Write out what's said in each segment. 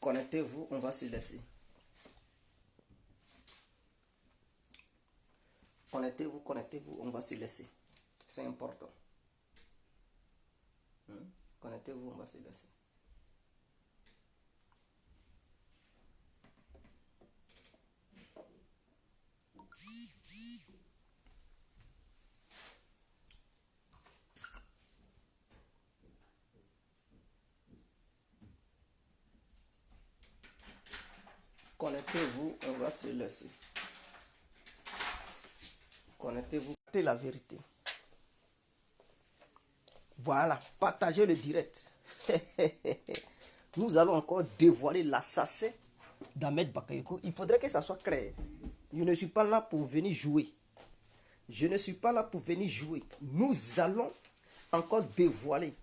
Connectez-vous, on va se laisser. Connectez-vous, on va se laisser. C'est important. Connectez-vous, on va se laisser. Connectez-vous, on va se laisser. Connectez-vous, c'est la vérité. Voilà, partagez le direct. Nous allons encore dévoiler l'assassin d'Ahmed Bakayoko. Il faudrait que ça soit clair. Je ne suis pas là pour venir jouer. Je ne suis pas là pour venir jouer. Nous allons encore dévoiler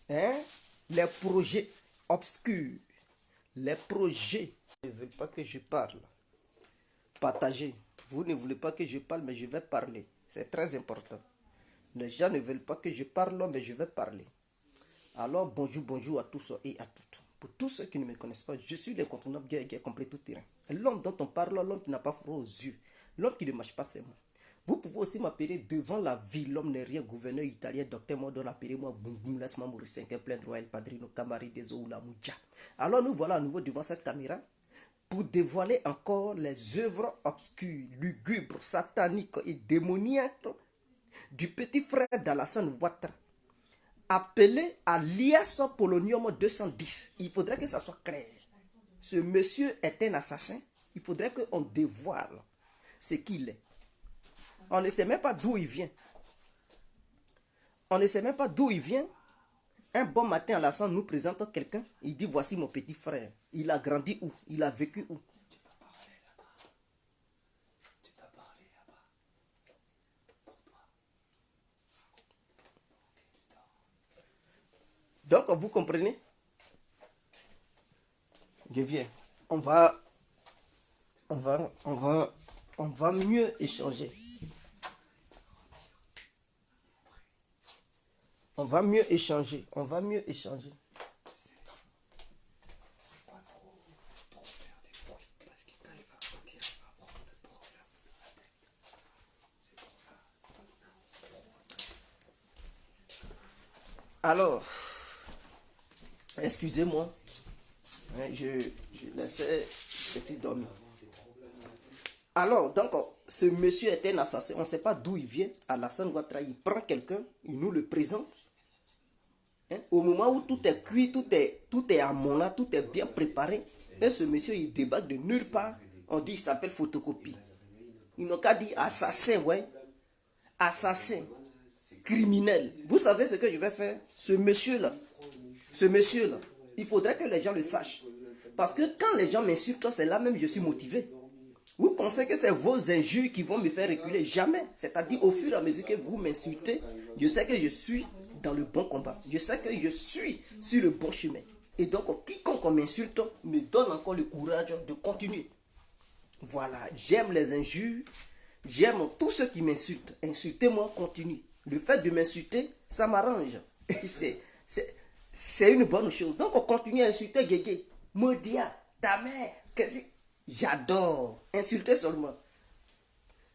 les projets obscurs. Les projets ne veulent pas que je parle. Partagez. Vous ne voulez pas que je parle, mais je vais parler. C'est très important. Les gens ne veulent pas que je parle, mais je vais parler. Alors, bonjour à tous et à toutes. Pour tous ceux qui ne me connaissent pas, je suis l'incontournable guerrier complet tout terrain. L'homme dont on parle, l'homme qui n'a pas froid aux yeux. L'homme qui ne marche pas ses mots. Vous pouvez aussi m'appeler devant la ville, l'homme n'est rien, gouverneur italien, docteur Modon, appelez-moi Boum laisse-moi mourir 5 plein droit, El Padrino, Camari, des la Mouja. Alors nous voilà à nouveau devant cette caméra pour dévoiler encore les œuvres obscures, lugubres, sataniques et démoniaques du petit frère d'Alassane Ouattara, appelé alias Polonium 210. Il faudrait que ça soit clair. Ce monsieur est un assassin. Il faudrait qu'on dévoile ce qu'il est. On ne sait même pas d'où il vient. On ne sait même pas d'où il vient. Un bon matin, Alassane nous présente quelqu'un. Il dit, voici mon petit frère. Il a grandi où? Il a vécu où? Tu peux parler là-bas. Pour toi. Donc, vous comprenez? Je viens. On va mieux échanger. On va mieux échanger. Pas trop faire des bruits, parce que quand il va sortir, il va prendre des problèmes dans la tête. C'est pour ça. Alors, excusez-moi. Je laissais petit dormir. Alors, donc, ce monsieur est un assassin. On ne sait pas d'où il vient. Alassane Ouattara, il prend quelqu'un, il nous le présente. Au moment où tout est cuit, tout est à mon là, tout est bien préparé. Et ce monsieur, il débarque de nulle part. On dit, il s'appelle photocopie. Ils n'ont qu'à dire assassin, ouais. Assassin. Criminel. Vous savez ce que je vais faire? Ce monsieur-là, il faudrait que les gens le sachent. Parce que quand les gens m'insultent, c'est là même je suis motivé. Vous pensez que c'est vos injures qui vont me faire reculer? Jamais. C'est-à-dire, au fur et à mesure que vous m'insultez, je sais que je suis dans le bon combat. Je sais que je suis sur le bon chemin. Et donc, quiconque m'insulte me donne encore le courage de continuer. Voilà. J'aime les injures. J'aime tous ceux qui m'insultent. Insultez-moi, continue. Le fait de m'insulter, ça m'arrange. C'est une bonne chose. Donc, on continue à insulter Guégué. Modia, ta mère, j'adore. Insulter seulement.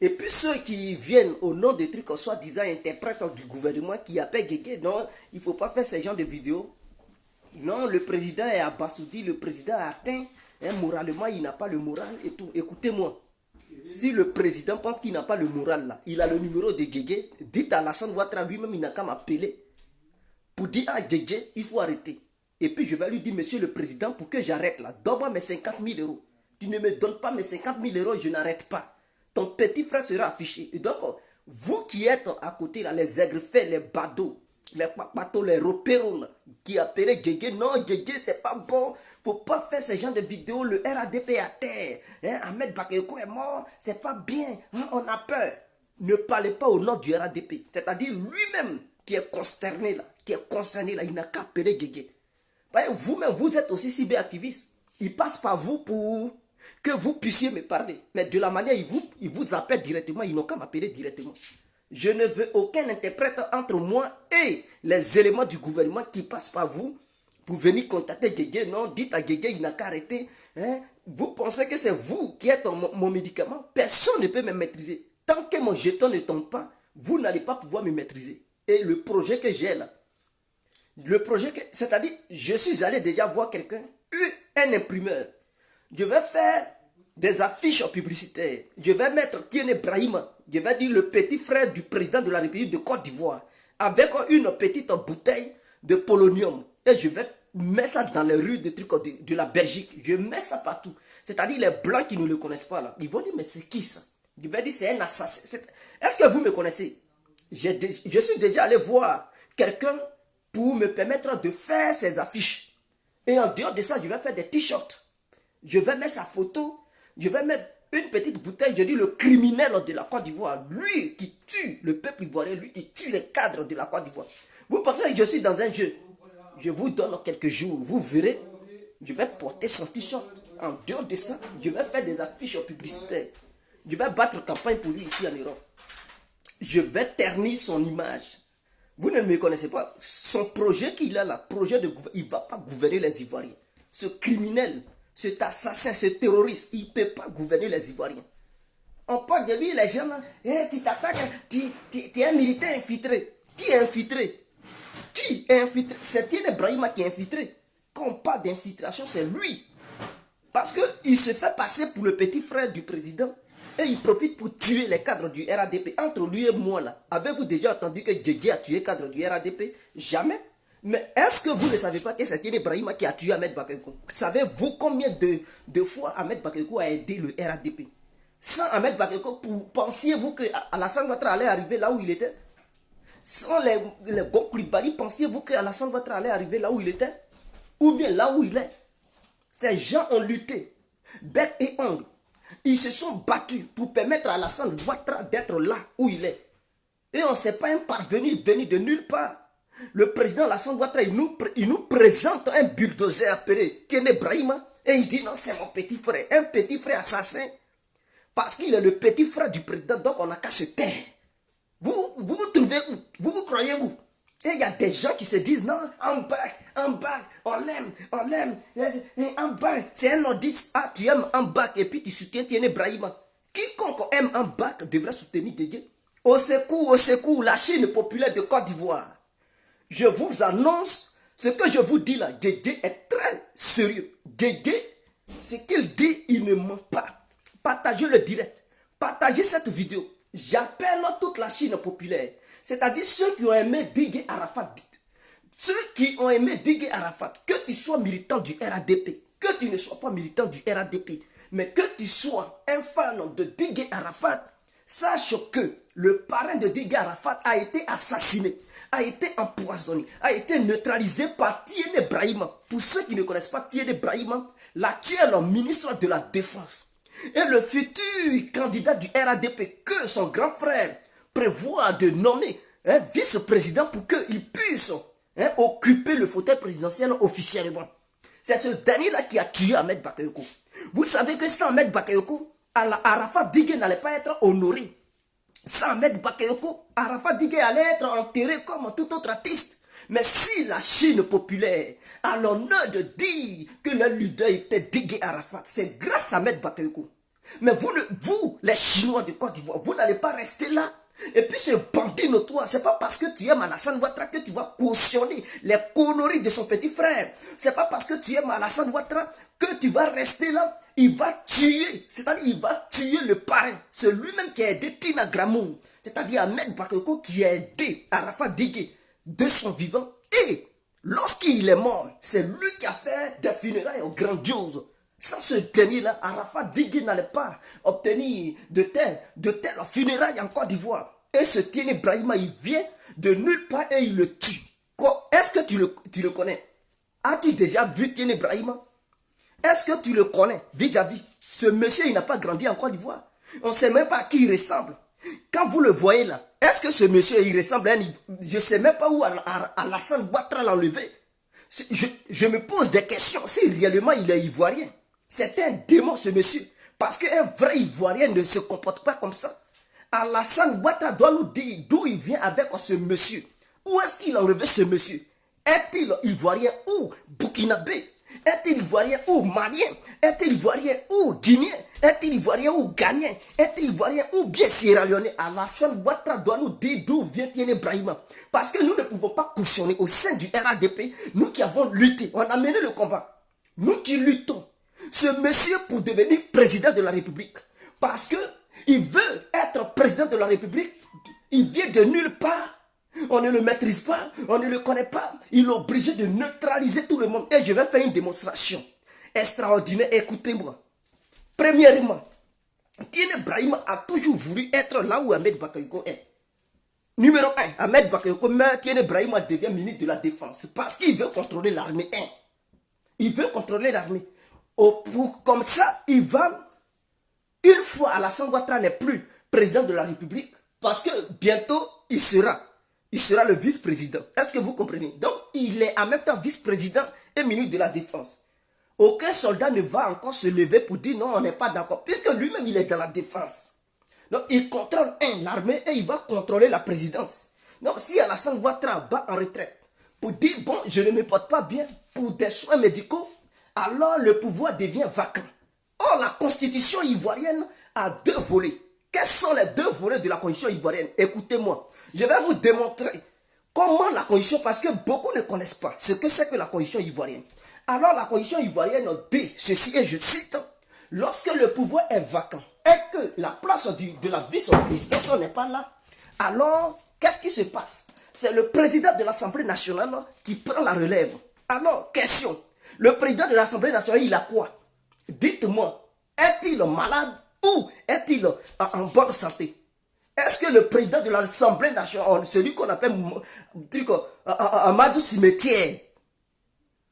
Et puis ceux qui viennent au nom des trucs, soi-disant interprètes du gouvernement qui appellent Guégué, non, il ne faut pas faire ce genre de vidéos. Non, le président est abasourdi, le président a atteint, moralement, il n'a pas le moral et tout. Écoutez-moi. Si le président pense qu'il n'a pas le moral là, il a le numéro de Guégué, dites à Alassane Ouattara lui-même, il n'a qu'à m'appeler pour dire à Guégué, il faut arrêter. Et puis je vais lui dire, monsieur le président, pour que j'arrête là, donne-moi mes 50 000 euros. Tu ne me donnes pas mes 50 000 euros, je n'arrête pas. Ton petit frère sera affiché. Et donc, vous qui êtes à côté là, les aigrefets, les badauds, les papatos, les repéros là, qui appellent Guégué, non, Guégué, c'est pas bon. Faut pas faire ce genre de vidéos, le RADP à terre. Ahmed Bakayoko est mort, c'est pas bien. On a peur. Ne parlez pas au nom du RADP. C'est-à-dire lui-même qui est consterné là, qui est concerné là, il n'a qu'à appeler Guégué. Vous-même, vous êtes aussi cyberactiviste. Il passe par vous pour que vous puissiez me parler. Mais de la manière, il vous appelle directement, ils n'ont qu'à m'appeler directement. Je ne veux aucun interprète entre moi et les éléments du gouvernement qui passent par vous pour venir contacter Guégué. Non, dites à Guégué, il n'a qu'à arrêter. Hein? Vous pensez que c'est vous qui êtes mon médicament? Personne ne peut me maîtriser. Tant que mon jeton ne tombe pas, vous n'allez pas pouvoir me maîtriser. Et le projet que j'ai là, c'est-à-dire, je suis allé déjà voir quelqu'un, un imprimeur. Je vais faire des affiches publicitaires. Je vais mettre Tiene Brahima. Je vais dire le petit frère du président de la République de Côte d'Ivoire. Avec une petite bouteille de polonium. Et je vais mettre ça dans les rues de la Belgique. Je mets ça partout. C'est-à-dire les blancs qui ne le connaissent pas là. Ils vont dire mais c'est qui ça? Je vais dire c'est un assassin. Est-ce que vous me connaissez? Je suis déjà allé voir quelqu'un pour me permettre de faire ces affiches. Et en dehors de ça, je vais faire des t-shirts. Je vais mettre sa photo. Je vais mettre une petite bouteille. Je dis le criminel de la Côte d'Ivoire. Lui qui tue le peuple ivoirien. Lui qui tue les cadres de la Côte d'Ivoire. Vous pensez que je suis dans un jeu? Je vous donne quelques jours. Vous verrez. Je vais porter son t-shirt. En dehors de ça, je vais faire des affiches publicitaires. Je vais battre campagne pour lui ici en Europe. Je vais ternir son image. Vous ne me connaissez pas. Son projet qu'il a là, il ne va pas gouverner les Ivoiriens. Ce criminel, cet assassin, ce terroriste, il ne peut pas gouverner les Ivoiriens. On parle de lui, les gens là, tu t'attaques, tu es un militaire infiltré. Qui est infiltré? Qui est infiltré? C'est Tiene Brahima qui est infiltré. Quand on parle d'infiltration, c'est lui. Parce qu'il se fait passer pour le petit frère du président. Et il profite pour tuer les cadres du RADP. Entre lui et moi là, avez-vous déjà entendu que Guégué a tué les cadres du RADP? Jamais. Mais est-ce que vous ne savez pas que c'est Tiene Brahima qui a tué Ahmed Bakayoko? Savez-vous combien de fois Ahmed Bakayoko a aidé le RADP? Sans Ahmed Bakayoko, pensiez-vous que Alassane Ouattara allait arriver là où il était? Sans les Gokoulibaly, pensiez-vous que Alassane Ouattara allait arriver là où il était? Ou bien là où il est? Ces gens ont lutté, bec et ongles. Ils se sont battus pour permettre à Alassane Ouattara d'être là où il est. Et on ne s'est pas parvenu venu de nulle part. Le président Alassane Ouattara, il nous présente un bulldozer appelé Tiene Brahima. Et il dit non, c'est mon petit frère. Un petit frère assassin. Parce qu'il est le petit frère du président. Donc on n'a qu'à se taire. Vous trouvez où? Vous croyez où? Et il y a des gens qui se disent non, Ambak, on l'aime, Ambak, c'est un nordiste. Ah, tu aimes Ambak et puis tu soutiens Tiene Brahima. Quiconque aime Ambak devrait soutenir Guégué. Au secours, la Chine populaire de Côte d'Ivoire. Je vous annonce ce que je vous dis là. Guégué est très sérieux. Guégué, ce qu'il dit, il ne ment pas. Partagez le direct. Partagez cette vidéo. J'appelle toute la Chine populaire. C'est-à-dire ceux qui ont aimé Digue Arafat. Ceux qui ont aimé Digue Arafat. Que tu sois militant du RADP. Que tu ne sois pas militant du RADP. Mais que tu sois un fan de Digue Arafat. Sache que le parrain de Digue Arafat a été assassiné. A été empoisonné. A été neutralisé par Tiene Brahima. Pour ceux qui ne connaissent pas Tiene Brahima. L'actuel ministre de la Défense. Et le futur candidat du RADP. Que son grand frère prévoit de nommer un vice-président pour qu'il puisse occuper le fauteuil présidentiel officiellement. C'est ce dernier-là qui a tué Ahmed Bakayoko. Vous savez que sans Ahmed Bakayoko, Arafat Digue n'allait pas être honoré. Sans Ahmed Bakayoko, Arafat Digue allait être enterré comme tout autre artiste. Mais si la Chine populaire a l'honneur de dire que le leader était Digue Arafat, c'est grâce à Ahmed Bakayoko. Mais vous, les Chinois de Côte d'Ivoire, vous n'allez pas rester là. Et puis ce bandit notoire, c'est pas parce que tu aimes Alassane Ouattara que tu vas cautionner les conneries de son petit frère. C'est pas parce que tu aimes Alassane Ouattara que tu vas rester là. Il va tuer, c'est-à-dire il va tuer le parrain. C'est lui-même qui a aidé Tina Gramoun. C'est-à-dire Ahmed Bakayoko qui a aidé Arafat Digue de son vivant. Et lorsqu'il est mort, c'est lui qui a fait des funérailles grandioses. Sans ce dernier-là, Arafat Digue n'allait pas obtenir de telles funérailles en Côte d'Ivoire. Et ce Tiene Brahima, il vient de nulle part et il le tue. Est-ce que tu le connais? As-tu déjà vu Tiene Brahima? Est-ce que tu le connais vis-à-vis? Ce monsieur, il n'a pas grandi en Côte d'Ivoire. On ne sait même pas à qui il ressemble. Quand vous le voyez là, est-ce que ce monsieur, il ressemble à je ne sais même pas où Alassane Ouattara l'a enlevé. Je me pose des questions. Si réellement il est ivoirien. C'est un démon ce monsieur. Parce qu'un vrai Ivoirien ne se comporte pas comme ça. Alassane Ouattara doit nous dire d'où il vient avec ce monsieur. Où est-ce qu'il a enlevé ce monsieur? Est-il ivoirien ou burkinabé? Est-il ivoirien ou malien? Est-il ivoirien ou guinéen? Est-il ivoirien ou ghanéen? Est-il ivoirien ou bien sierra-léonais? Alassane Ouattara doit nous dire d'où vient Tiéné Brahima. Parce que nous ne pouvons pas cautionner au sein du RADP, nous qui avons lutté, on a mené le combat. Nous qui luttons, ce monsieur pour devenir président de la République. Parce qu'il veut être président de la République, il vient de nulle part. On ne le maîtrise pas, on ne le connaît pas. Il est obligé de neutraliser tout le monde. Et je vais faire une démonstration extraordinaire. Écoutez-moi. Premièrement, Tiéné Brahima a toujours voulu être là où Ahmed Bakayoko est. Numéro 1, Ahmed Bakayoko, mais Tiéné Brahima devient ministre de la Défense. Parce qu'il veut contrôler l'armée. Il veut contrôler l'armée. Comme ça, il va, une fois Alassane Ouattara n'est plus président de la République, parce que bientôt, il sera le vice-président. Est-ce que vous comprenez? Donc, il est en même temps vice-président et ministre de la Défense. Aucun soldat ne va encore se lever pour dire non, on n'est pas d'accord, puisque lui-même, il est dans la défense. Donc, il contrôle l'armée et il va contrôler la présidence. Donc, si Alassane Ouattara va en retraite pour dire, bon, je ne me porte pas bien pour des soins médicaux, alors le pouvoir devient vacant. Or, la constitution ivoirienne a 2 volets. Quels sont les 2 volets de la constitution ivoirienne? Écoutez-moi. Je vais vous démontrer comment la constitution, parce que beaucoup ne connaissent pas ce que c'est que la constitution ivoirienne. Alors la constitution ivoirienne dit ceci, et je cite, lorsque le pouvoir est vacant et que la place de la vice-présidence n'est pas là, alors qu'est-ce qui se passe? C'est le président de l'Assemblée nationale qui prend la relève. Alors, question, le président de l'Assemblée nationale, il a quoi? Dites-moi, est-il malade ou est-il en bonne santé? Est-ce que le président de l'Assemblée nationale, celui qu'on appelle Amadou Cimetière,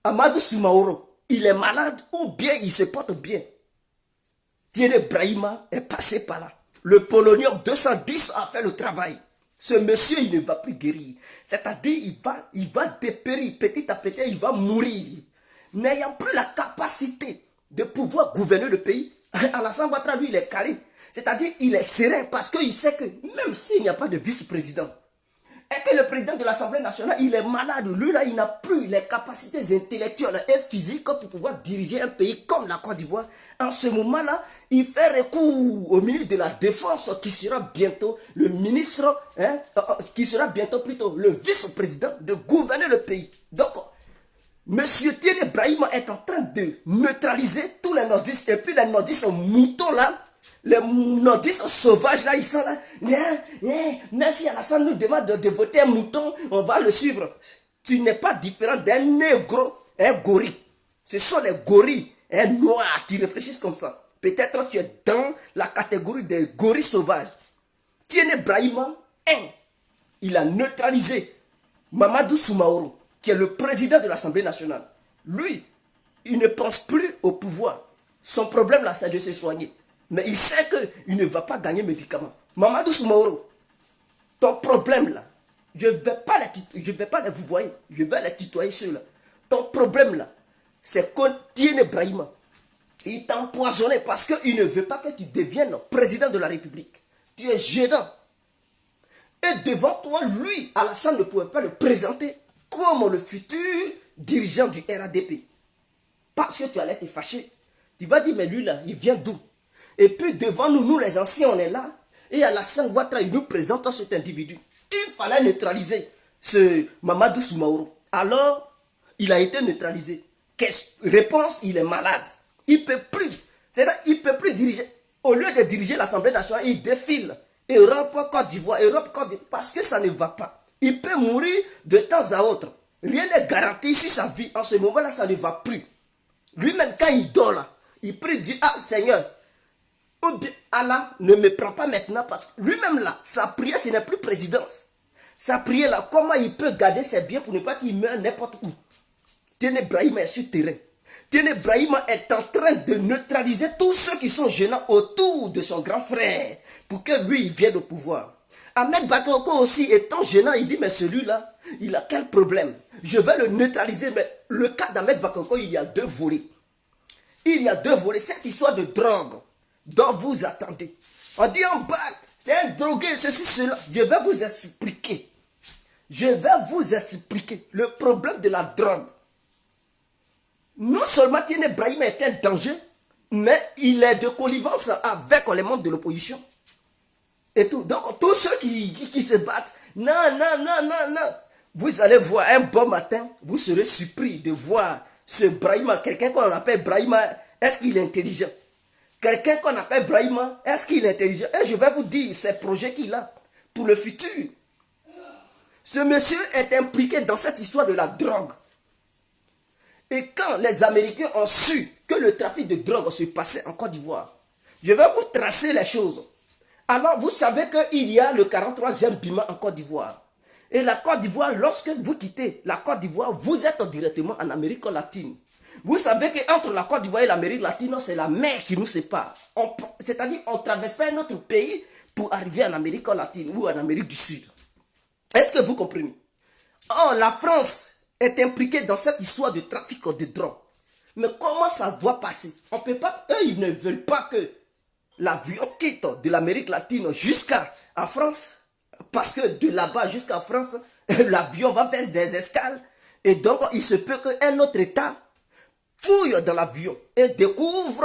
Amadou Soumaoro, il est malade ou bien il se porte bien? Tiéné Brahima est passé par là. Le polonium 210 a fait le travail. Ce monsieur, il ne va plus guérir. C'est-à-dire, il va dépérir petit à petit, il va mourir. N'ayant plus la capacité de pouvoir gouverner le pays, Alassane Ouattara, lui, il est calé. C'est-à-dire, il est serein parce qu'il sait que même s'il n'y a pas de vice-président, et que le président de l'Assemblée nationale, il est malade, lui là, il n'a plus les capacités intellectuelles et physiques pour pouvoir diriger un pays comme la Côte d'Ivoire. En ce moment-là, il fait recours au ministre de la Défense qui sera bientôt le ministre, qui sera bientôt plutôt le vice-président de gouverner le pays. Donc, monsieur Tiéné Brahima est en train de neutraliser tous les nordistes. Et puis les nordistes moutons là, les nordistes sauvages là, ils sont là. Même si Alassane nous demande de voter un mouton, on va le suivre. Tu n'es pas différent d'un négro, un gorille. Ce sont les gorilles noirs qui réfléchissent comme ça. Peut-être tu es dans la catégorie des gorilles sauvages. Tiéné Brahima, il a neutralisé Mamadou Soumaoro, qui est le président de l'Assemblée nationale. Lui, il ne pense plus au pouvoir. Son problème là, c'est de se soigner. Mais il sait qu'il ne va pas gagner médicaments. Mamadou Soumaoro, ton problème là, je ne vais pas les vous voyez, je vais les tutoyer ceux-là. Ton problème là, c'est que Tiéné Brahima, il t'a empoisonné parce qu'il ne veut pas que tu deviennes président de la République. Tu es gênant. Et devant toi, lui, Alassane ne pouvait pas le présenter comme le futur dirigeant du RADP. Parce que tu allais te fâcher. Tu vas dire, mais lui là, il vient d'où? Et puis devant nous, nous les anciens, on est là. Et Alassane Ouattara, il nous présente cet individu. Il fallait neutraliser ce Mamadou Soumaoro. Alors, il a été neutralisé. Réponse, il est malade. Il ne peut plus. C'est-à-dire, il ne peut plus diriger. Au lieu de diriger l'Assemblée nationale, il défile. Europe, Côte d'Ivoire, Europe, Côte d'Ivoire. Parce que ça ne va pas. Il peut mourir de temps à autre. Rien n'est garanti sur sa vie. En ce moment-là, ça ne va plus. Lui-même, quand il dort là, il prie, dit, ah Seigneur, ou bien Allah ne me prend pas maintenant parce que lui-même là, sa prière, ce n'est plus présidence. Sa prière là, comment il peut garder ses biens pour ne pas qu'il meure n'importe où? Tiéné Brahima est sur le terrain. Tiéné Brahima est en train de neutraliser tous ceux qui sont gênants autour de son grand frère pour que lui, il vienne au pouvoir. Ahmed Bakayoko aussi étant gênant, il dit, mais celui-là, il a quel problème? Je vais le neutraliser, mais le cas d'Ahmed Bakayoko, il y a 2 volets. Il y a 2 volets. Cette histoire de drogue dont vous attendez. On dit en bas, c'est un drogué, ceci, cela. Je vais vous expliquer. Je vais vous expliquer le problème de la drogue. Non seulement Tiene Brahima est un danger, mais il est de connivence avec les membres de l'opposition. Et tout. Donc, tous ceux qui se battent, non. Vous allez voir un bon matin, vous serez surpris de voir ce Brahima, quelqu'un qu'on appelle Brahima, est-ce qu'il est intelligent? Quelqu'un qu'on appelle Brahima, est-ce qu'il est intelligent? Et je vais vous dire ces projets qu'il a pour le futur. Ce monsieur est impliqué dans cette histoire de la drogue. Et quand les Américains ont su que le trafic de drogue se passait en Côte d'Ivoire, je vais vous tracer les choses. Alors, vous savez qu'il y a le 43e BIMA en Côte d'Ivoire. Et la Côte d'Ivoire, lorsque vous quittez la Côte d'Ivoire, vous êtes directement en Amérique latine. Vous savez qu'entre la Côte d'Ivoire et l'Amérique latine, c'est la mer qui nous sépare. C'est-à-dire qu'on ne traverse pas un autre pays pour arriver en Amérique latine ou en Amérique du Sud. Est-ce que vous comprenez? Oh, la France est impliquée dans cette histoire de trafic de drogue. Mais comment ça doit passer? On peut pas, eux, ils ne veulent pas que l'avion quitte de l'Amérique latine jusqu'à France. Parce que de là-bas jusqu'à France, l'avion va faire des escales. Et donc, il se peut qu'un autre État fouille dans l'avion et découvre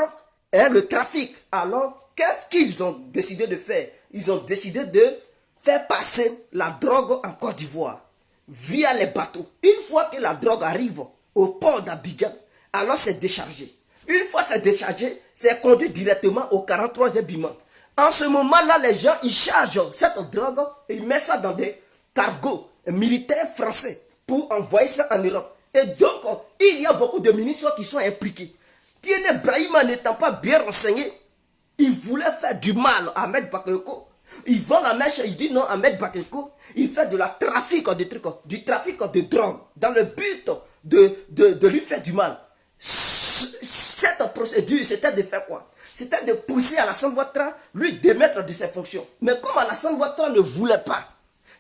le trafic. Alors, qu'est-ce qu'ils ont décidé de faire? Ils ont décidé de faire passer la drogue en Côte d'Ivoire via les bateaux. Une fois que la drogue arrive au port d'Abidjan, alors c'est déchargé. Une fois c'est déchargé, c'est conduit directement au 43e BIMA. En ce moment-là, les gens, ils chargent cette drogue et ils mettent ça dans des cargos militaires français pour envoyer ça en Europe. Et donc, il y a beaucoup de ministres qui sont impliqués. Tiene Brahima n'étant pas bien renseigné, il voulait faire du mal à Ahmed Bakayoko. Il vend la mèche, il dit non, Ahmed Bakayoko, il fait de la trafic de trucs, du trafic de drogue, dans le but de lui faire du mal. Cette procédure, c'était de faire quoi? C'était de pousser Alassane Ouattara, lui démettre de ses fonctions. Mais comme Alassane Ouattara ne voulait pas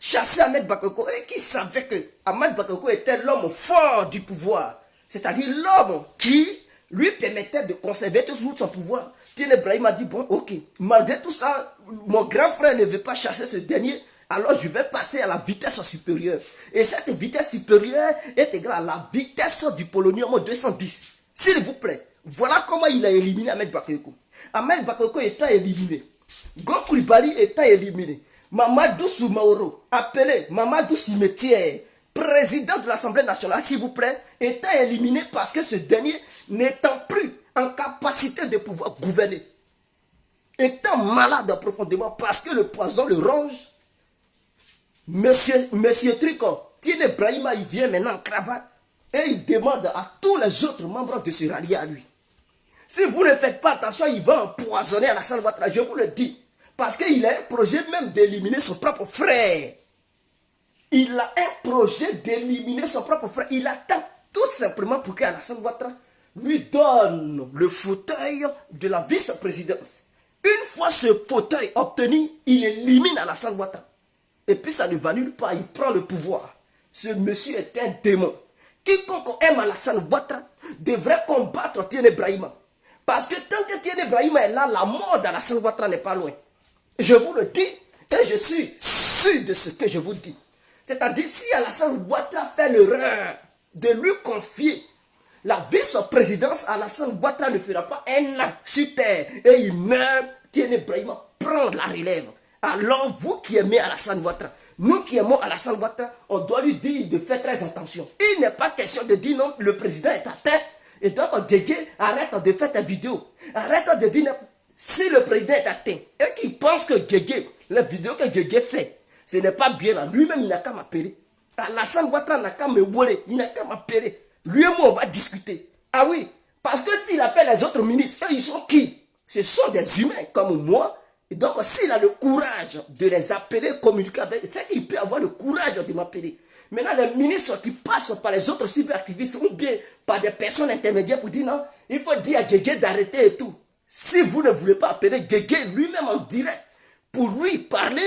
chasser Ahmed Bakayoko, et qui savait que Ahmed Bakayoko était l'homme fort du pouvoir, c'est-à-dire l'homme qui lui permettait de conserver tout son pouvoir, Tiene Brahima a dit, bon, ok, malgré tout ça, mon grand frère ne veut pas chasser ce dernier, alors je vais passer à la vitesse supérieure. Et cette vitesse supérieure est égale à la vitesse du polonium 210. S'il vous plaît, voilà comment il a éliminé Ahmed Bakayoko. Ahmed Bakayoko étant éliminé, Gon Coulibaly étant éliminé, Mamadou Soumaoro, appelé Mamadou Cimetière, président de l'Assemblée nationale, s'il vous plaît, étant éliminé parce que ce dernier n'étant plus en capacité de pouvoir gouverner, étant malade profondément parce que le poison le ronge, Monsieur Tricot, Tiene Brahima, il vient maintenant en cravate et il demande à tous les autres membres de se rallier à lui. Si vous ne faites pas attention, il va empoisonner Alassane Ouattara, je vous le dis. Parce qu'il a un projet même d'éliminer son propre frère. Il a un projet d'éliminer son propre frère. Il attend tout simplement pour qu'Alassane Ouattara lui donne le fauteuil de la vice-présidence. Une fois ce fauteuil obtenu, il élimine Alassane Ouattara. Et puis ça ne va nulle part, il prend le pouvoir. Ce monsieur est un démon. Quiconque aime Alassane Ouattara devrait combattre Tiene Brahima. Parce que tant que Tiene Brahima est là, la mort d'Alassane Ouattara n'est pas loin. Je vous le dis, et je suis sûr de ce que je vous dis. C'est-à-dire, si Alassane Ouattara fait l'erreur de lui confier la vice-présidence, Alassane Ouattara ne fera pas un an sur terre et il meurt. Tiene Brahima prend la relève. Alors, vous qui aimez Alassane Ouattara, nous qui aimons Alassane Ouattara, on doit lui dire de faire très attention. Il n'est pas question de dire non, le président est à terre. Et donc, Guégué, arrête de faire ta vidéo. Arrête de dire, si le président est atteint, et qu'il pense que Guégué, la vidéo que Guégué fait, ce n'est pas bien là. Lui-même, il n'a qu'à m'appeler. Alassane Ouattara n'a qu'à me voler. Il n'a qu'à m'appeler. Lui et moi, on va discuter. Ah oui, parce que s'il appelle les autres ministres, eux, ils sont qui? Ce sont des humains comme moi. Et donc, s'il a le courage de les appeler, communiquer avec eux, c'est qu'il peut avoir le courage de m'appeler. Maintenant, les ministres qui passent par les autres cyberactivistes ou bien par des personnes intermédiaires pour dire non, il faut dire à Guégué d'arrêter et tout. Si vous ne voulez pas appeler Guégué lui-même en direct pour lui parler,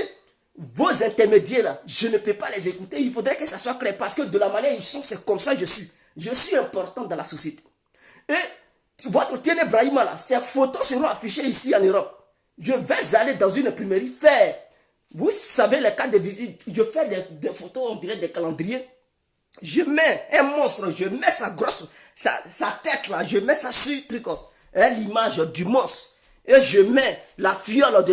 vos intermédiaires là, je ne peux pas les écouter. Il faudrait que ça soit clair parce que de la manière ils sont, c'est comme ça que je suis. Je suis important dans la société. Et votre Tiene Brahima là, ces photos seront affichées ici en Europe. Je vais aller dans une imprimerie faire Vous savez les cas de visite, je fais des photos, on dirait des calendriers. Je mets un monstre, je mets sa grosse, sa tête là, je mets ça sur l'image du monstre. Et je mets la fiole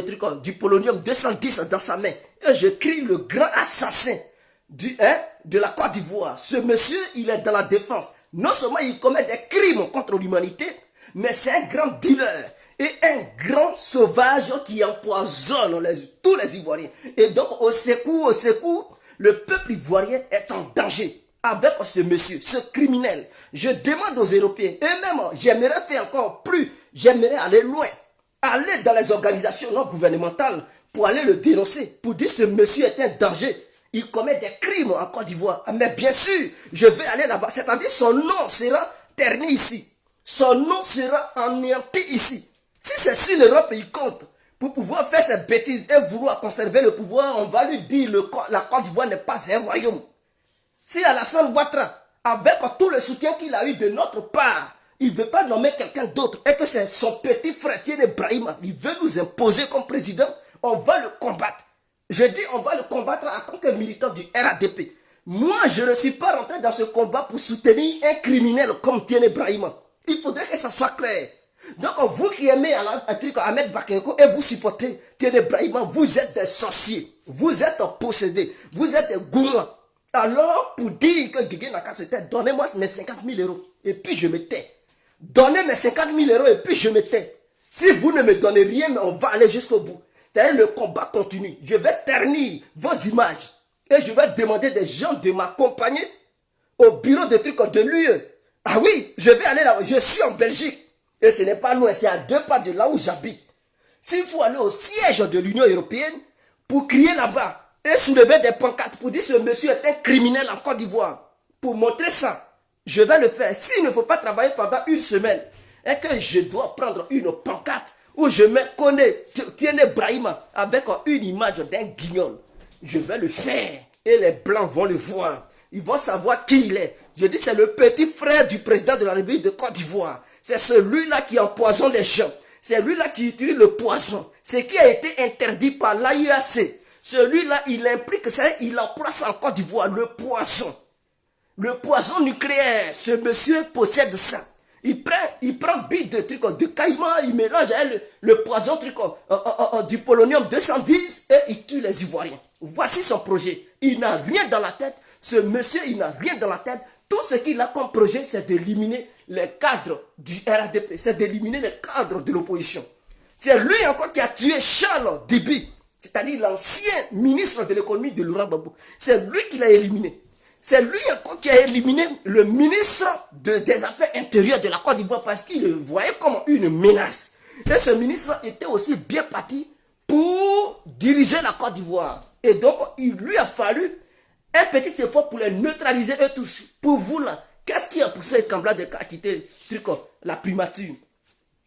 du polonium 210 dans sa main. Et je crie le grand assassin de la Côte d'Ivoire. Ce monsieur, il est dans la défense. Non seulement il commet des crimes contre l'humanité, mais c'est un grand dealer et un grand sauvage qui empoisonne tous les Ivoiriens. Et donc, au secours, le peuple ivoirien est en danger avec ce monsieur, ce criminel. Je demande aux Européens, et même, j'aimerais faire encore plus, j'aimerais aller loin, aller dans les organisations non gouvernementales pour aller le dénoncer, pour dire que ce monsieur est un danger. Il commet des crimes en Côte d'Ivoire. Mais bien sûr, je vais aller là-bas. C'est-à-dire son nom sera terni ici. Son nom sera anéanti ici. Si c'est sur l'Europe, il compte. Pour pouvoir faire ses bêtises et vouloir conserver le pouvoir, on va lui dire que la Côte d'Ivoire n'est pas un royaume. Si Alassane Ouattara, avec tout le soutien qu'il a eu de notre part, il ne veut pas nommer quelqu'un d'autre et que c'est son petit frère Tiene Brahima, il veut nous imposer comme président, on va le combattre. Je dis on va le combattre en tant que militant du RADP. Moi, je ne suis pas rentré dans ce combat pour soutenir un criminel comme Tiene Brahima. Il faudrait que ça soit clair. Donc, vous qui aimez Ahmed Bakayoko et vous supportez Tiene Brahima, vous êtes des sorciers. Vous êtes possédés. Vous êtes des gourmands. Alors, pour dire que Guigui Naka se tait, donnez-moi mes 50 000 euros et puis je me tais. Donnez mes 50 000 euros et puis je me tais. Si vous ne me donnez rien, mais on va aller jusqu'au bout. C'est-à-dire le combat continue. Je vais ternir vos images et je vais demander des gens de m'accompagner au bureau de trucs de l'UE. Ah oui, je vais aller là. Je suis en Belgique et ce n'est pas loin, c'est à 2 pas de là où j'habite. S'il faut aller au siège de l'Union européenne pour crier là-bas et soulever des pancartes pour dire que ce monsieur est un criminel en Côte d'Ivoire, pour montrer ça, je vais le faire. S'il ne faut pas travailler pendant une semaine et que je dois prendre une pancarte où je me connais, Tiene Brahima, avec une image d'un guignol, je vais le faire. Et les Blancs vont le voir. Ils vont savoir qui il est. Je dis c'est le petit frère du président de la République de Côte d'Ivoire. C'est celui-là qui empoisonne les gens. C'est lui-là qui utilise le poison. Ce qui a été interdit par l'AIAC. Celui-là, il implique ça, il emploie ça en Côte d'Ivoire, le poison. Le poison nucléaire, ce monsieur possède ça. Il prend bide de trucs, de caïman, il mélange le poison du polonium 210 et il tue les Ivoiriens. Voici son projet. Il n'a rien dans la tête. Ce monsieur, il n'a rien dans la tête. Tout ce qu'il a comme projet, c'est d'éliminer les cadres du RADP. C'est d'éliminer les cadres de l'opposition. C'est lui encore qui a tué Charles Dibi, c'est-à-dire l'ancien ministre de l'économie de Laurent Gbagbo. C'est lui qui l'a éliminé. C'est lui encore qui a éliminé le ministre des Affaires intérieures de la Côte d'Ivoire parce qu'il le voyait comme une menace. Et ce ministre était aussi bien parti pour diriger la Côte d'Ivoire. Et donc, il lui a fallu un petit effort pour les neutraliser eux tous. Pour vous là, qu'est-ce qui a poussé Kambla Deka à quitter la primature?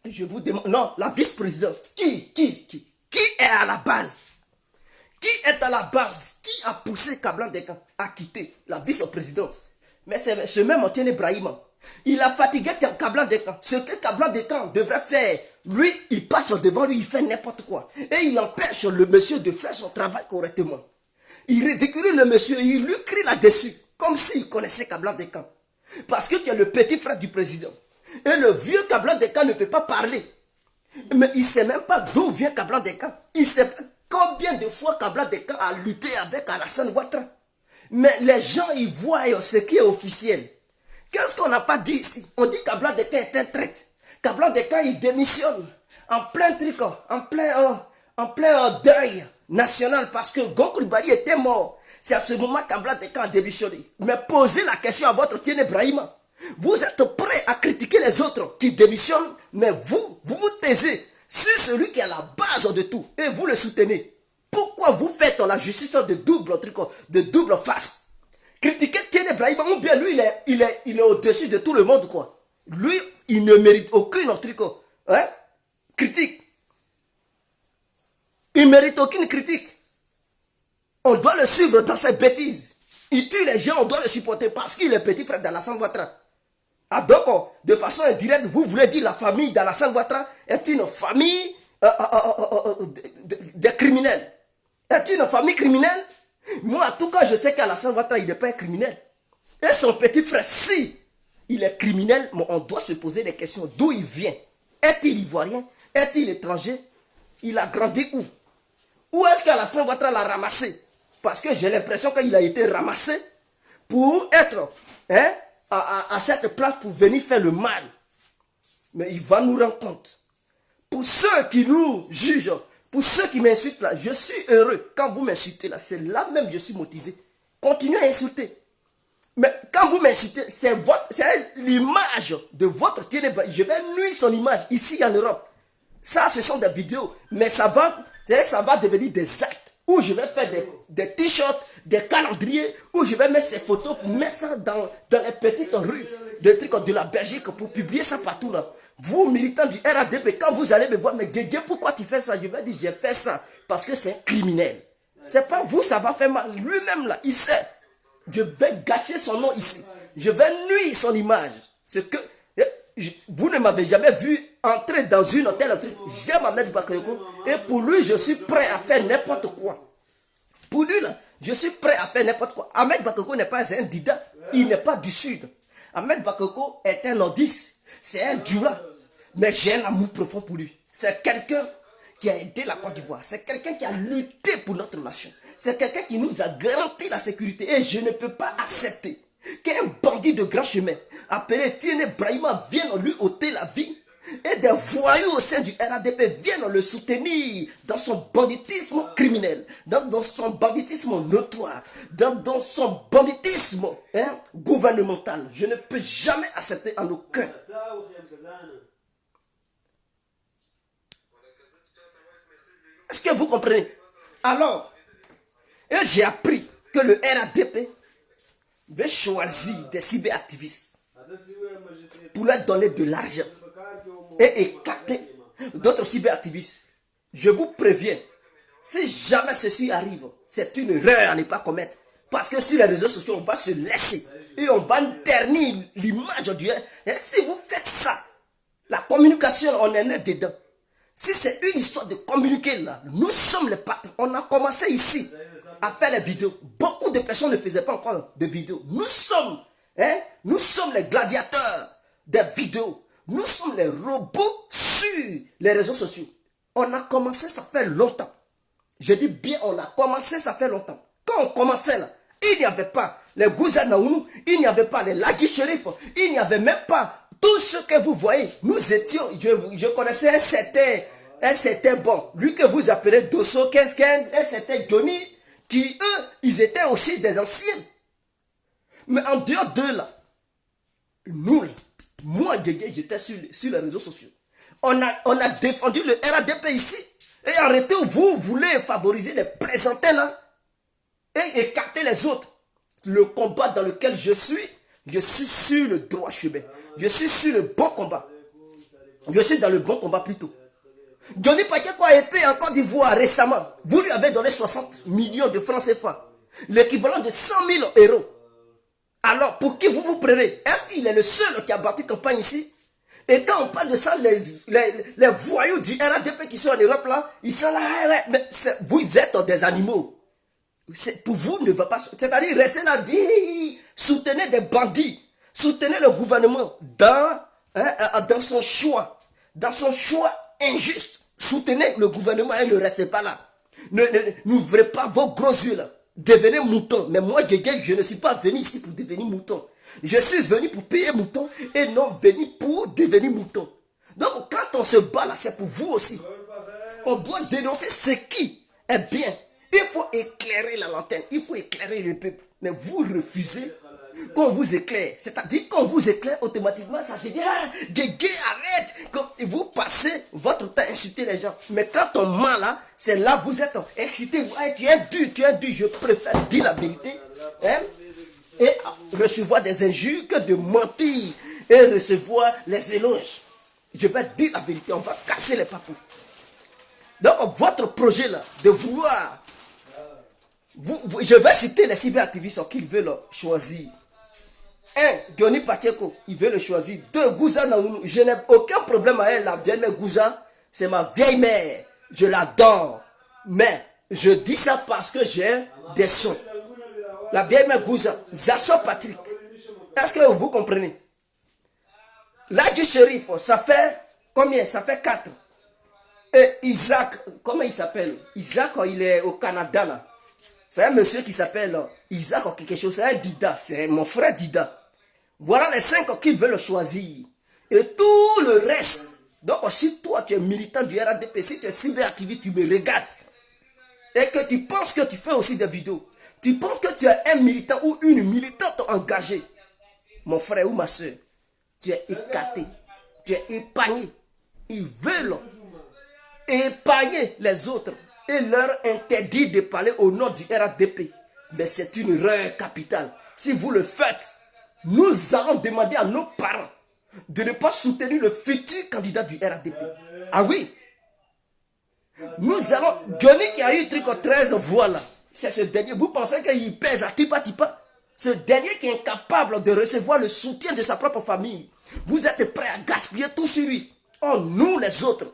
Je vous demande, non, la vice-présidente. Qui est à la base? Qui est à la base? Qui a poussé Kambla Deka à quitter la vice-présidence? Mais c'est ce même Tiene Brahima. Il a fatigué Kambla Deka. Ce que Kambla Deka devrait faire, lui, il passe devant lui, il fait n'importe quoi. Et il empêche le monsieur de faire son travail correctement. Il ridiculise le monsieur, il lui crie là-dessus, comme s'il connaissait Kambla Deka. Parce que tu es le petit frère du président. Et le vieux Kambla Deka ne peut pas parler. Mais il ne sait même pas d'où vient Kambla Deka. Il sait pas combien de fois Kambla Deka a lutté avec Alassane Ouattara. Mais les gens, ils voient ce qui est officiel. Qu'est-ce qu'on n'a pas dit ici? On dit que Kambla Deka est un traître. Kambla Deka, il démissionne en plein truc, en plein deuil national parce que Goncourt Bali était mort. C'est à ce moment que Kambla Deka a démissionné. Mais posez la question à votre Tiene Brahima. Vous êtes prêts à critiquer les autres qui démissionnent, mais vous taisez sur celui qui est à la base de tout et vous le soutenez. Pourquoi vous faites la justice de double face? Critiquer Tiene Brahima, ou bien lui, il est au-dessus de tout le monde, quoi. Lui, il ne mérite aucune critique. Il ne mérite aucune critique. On doit le suivre dans ses bêtises. Il tue les gens, on doit le supporter parce qu'il est petit frère d'Alassane Ouattara. Ah donc, de façon indirecte, vous voulez dire la famille d'Alassane Ouattara est une famille des criminels. est une famille criminelle? Moi, en tout cas, je sais qu'Alassane Ouattara, il n'est pas un criminel. Et son petit frère, si il est criminel, mais on doit se poser des questions. D'où il vient? Est-il ivoirien? Est-il étranger? Il a grandi où? Où est-ce qu'Alassane Ouattara l'a ramassé? Parce que j'ai l'impression qu'il a été ramassé pour être à cette place pour venir faire le mal. Mais il va nous rendre compte. Pour ceux qui nous jugent, pour ceux qui m'insultent là, je suis heureux. Quand vous m'insultez là, c'est là même que je suis motivé. Continuez à insulter. Mais quand vous m'insultez, c'est l'image de votre ténèbre. Je vais nuire son image ici en Europe. Ça, ce sont des vidéos. Mais ça va devenir des actes. Où je vais faire des t-shirts, des calendriers. Où je vais mettre ces photos, mettre ça dans les petites rues de la Belgique pour publier ça partout là. Vous, militants du RADP, quand vous allez me voir, mais Guégué, pourquoi tu fais ça? Je vais dire, j'ai fait ça parce que c'est un criminel. C'est pas vous, ça va faire mal. Lui-même là, il sait. Je vais gâcher son nom ici. Je vais nuire son image. C'est que vous ne m'avez jamais vu entrer dans une hôtel. J'aime Ahmed Bakayoko. Et pour lui, je suis prêt à faire n'importe quoi. Pour lui, là, je suis prêt à faire n'importe quoi. Ahmed Bakayoko n'est pas un Dida. Il n'est pas du Sud. Ahmed Bakayoko est un nordiste. C'est un Dioula. Mais j'ai un amour profond pour lui. C'est quelqu'un qui a aidé la Côte d'Ivoire. C'est quelqu'un qui a lutté pour notre nation. C'est quelqu'un qui nous a garanti la sécurité. Et je ne peux pas accepter qu'un bandit de grand chemin appelé Tiene Brahima vienne lui ôter la vie. Et des voyous au sein du RADP viennent le soutenir dans son banditisme criminel, dans son banditisme notoire, dans son banditisme gouvernemental. Je ne peux jamais accepter en aucun. Est-ce que vous comprenez? Alors, j'ai appris que le RADP veut choisir des cyberactivistes pour leur donner de l'argent et écarter d'autres cyberactivistes. Je vous préviens, si jamais ceci arrive, c'est une erreur à ne pas commettre. Parce que sur les réseaux sociaux, on va se laisser et on va ternir l'image du RADP. Et si vous faites ça, la communication, on en est dedans. Si c'est une histoire de communiquer là, nous sommes les patrons. On a commencé ici à faire les vidéos. Beaucoup de personnes ne faisaient pas encore de vidéos. Nous sommes les gladiateurs des vidéos. Nous sommes les robots sur les réseaux sociaux. On a commencé, ça fait longtemps. Je dis bien, on a commencé, ça fait longtemps. Quand on commençait là, il n'y avait pas les Gouza Naounou, il n'y avait pas les Lagui Sherif, il n'y avait même pas tout ce que vous voyez. Nous étions, je connaissais un certain bon, lui que vous appelez Dosso, un certain Johnny, qui eux, ils étaient aussi des anciens. Mais en dehors d'eux là, nous, moi, j'étais sur les réseaux sociaux. On a défendu le RADP ici. Et arrêtez, vous voulez favoriser les présentants là. Et écarter les autres. Le combat dans lequel je suis sur le droit chemin. Je suis sur le bon combat. Je suis dans le bon combat plutôt. Johnny Pakeko a été en Côte d'Ivoire récemment. Vous lui avez donné 60 millions de francs CFA. L'équivalent de 100 000 euros. Alors, pour qui vous prenez? Est-ce qu'il est le seul qui a battu campagne ici? Et quand on parle de ça, les voyous du RADP qui sont en Europe là, ils sont là, ouais, mais vous êtes des animaux. Pour vous, ne va pas. C'est-à-dire, restez là, soutenez des bandits, soutenez le gouvernement dans son choix injuste. Soutenez le gouvernement et ne restez pas là. N'ouvrez pas vos gros yeux là. Devenez mouton. Mais moi, Guégué, je ne suis pas venu ici pour devenir mouton. Je suis venu pour payer mouton et non venu pour devenir mouton. Donc, quand on se bat là, c'est pour vous aussi. On doit dénoncer ce qui est bien. Il faut éclairer la lanterne. Il faut éclairer le peuple. Mais vous refusez qu'on vous éclaire. C'est-à-dire qu'on vous éclaire automatiquement, ça devient Guégué, arrête. Et vous passez votre temps à insulter les gens. Mais quand on ment là, c'est là que vous êtes excité. Tu es dur. Je préfère dire la vérité. Et recevoir des injures que de mentir et recevoir les éloges. Je vais dire la vérité. On va casser les papous. Donc votre projet là, de vouloir... je vais citer les cyberactivistes qu'ils veulent choisir. 1. Johnny Pakeko, il veut le choisir. 2. Gouza Naounou. Je n'ai aucun problème à elle, la vieille mère Gouza. C'est ma vieille mère. Je l'adore. Mais Je dis ça parce que j'ai des sons. La vieille mère Gouza, Zasso Patrick. Est-ce que vous comprenez? Là du shérif, ça fait combien? Ça fait 4. Et Isaac, comment il s'appelle? Isaac, il est au Canada là. C'est un monsieur qui s'appelle Isaac ou quelque chose. C'est un Dida. C'est mon frère Dida. Voilà les 5 qui veulent le choisir. Et tout le reste. Donc si toi tu es militant du RADP, si tu es cyberactiviste, tu me regardes. Et que tu penses que tu fais aussi des vidéos. Tu penses que tu es un militant ou une militante engagée. Mon frère ou ma soeur, tu es écarté. Tu es épargné. Ils veulent épargner les autres et leur interdire de parler au nom du RADP. Mais c'est une erreur capitale. Si vous le faites, nous allons demander à nos parents de ne pas soutenir le futur candidat du RADP. Ah oui. Nous allons... Johnny qui a eu truc 13 voix là. C'est ce dernier. Vous pensez qu'il pèse à tipa tipa? Ce dernier qui est incapable de recevoir le soutien de sa propre famille. Vous êtes prêts à gaspiller tout sur lui. Oh, nous les autres.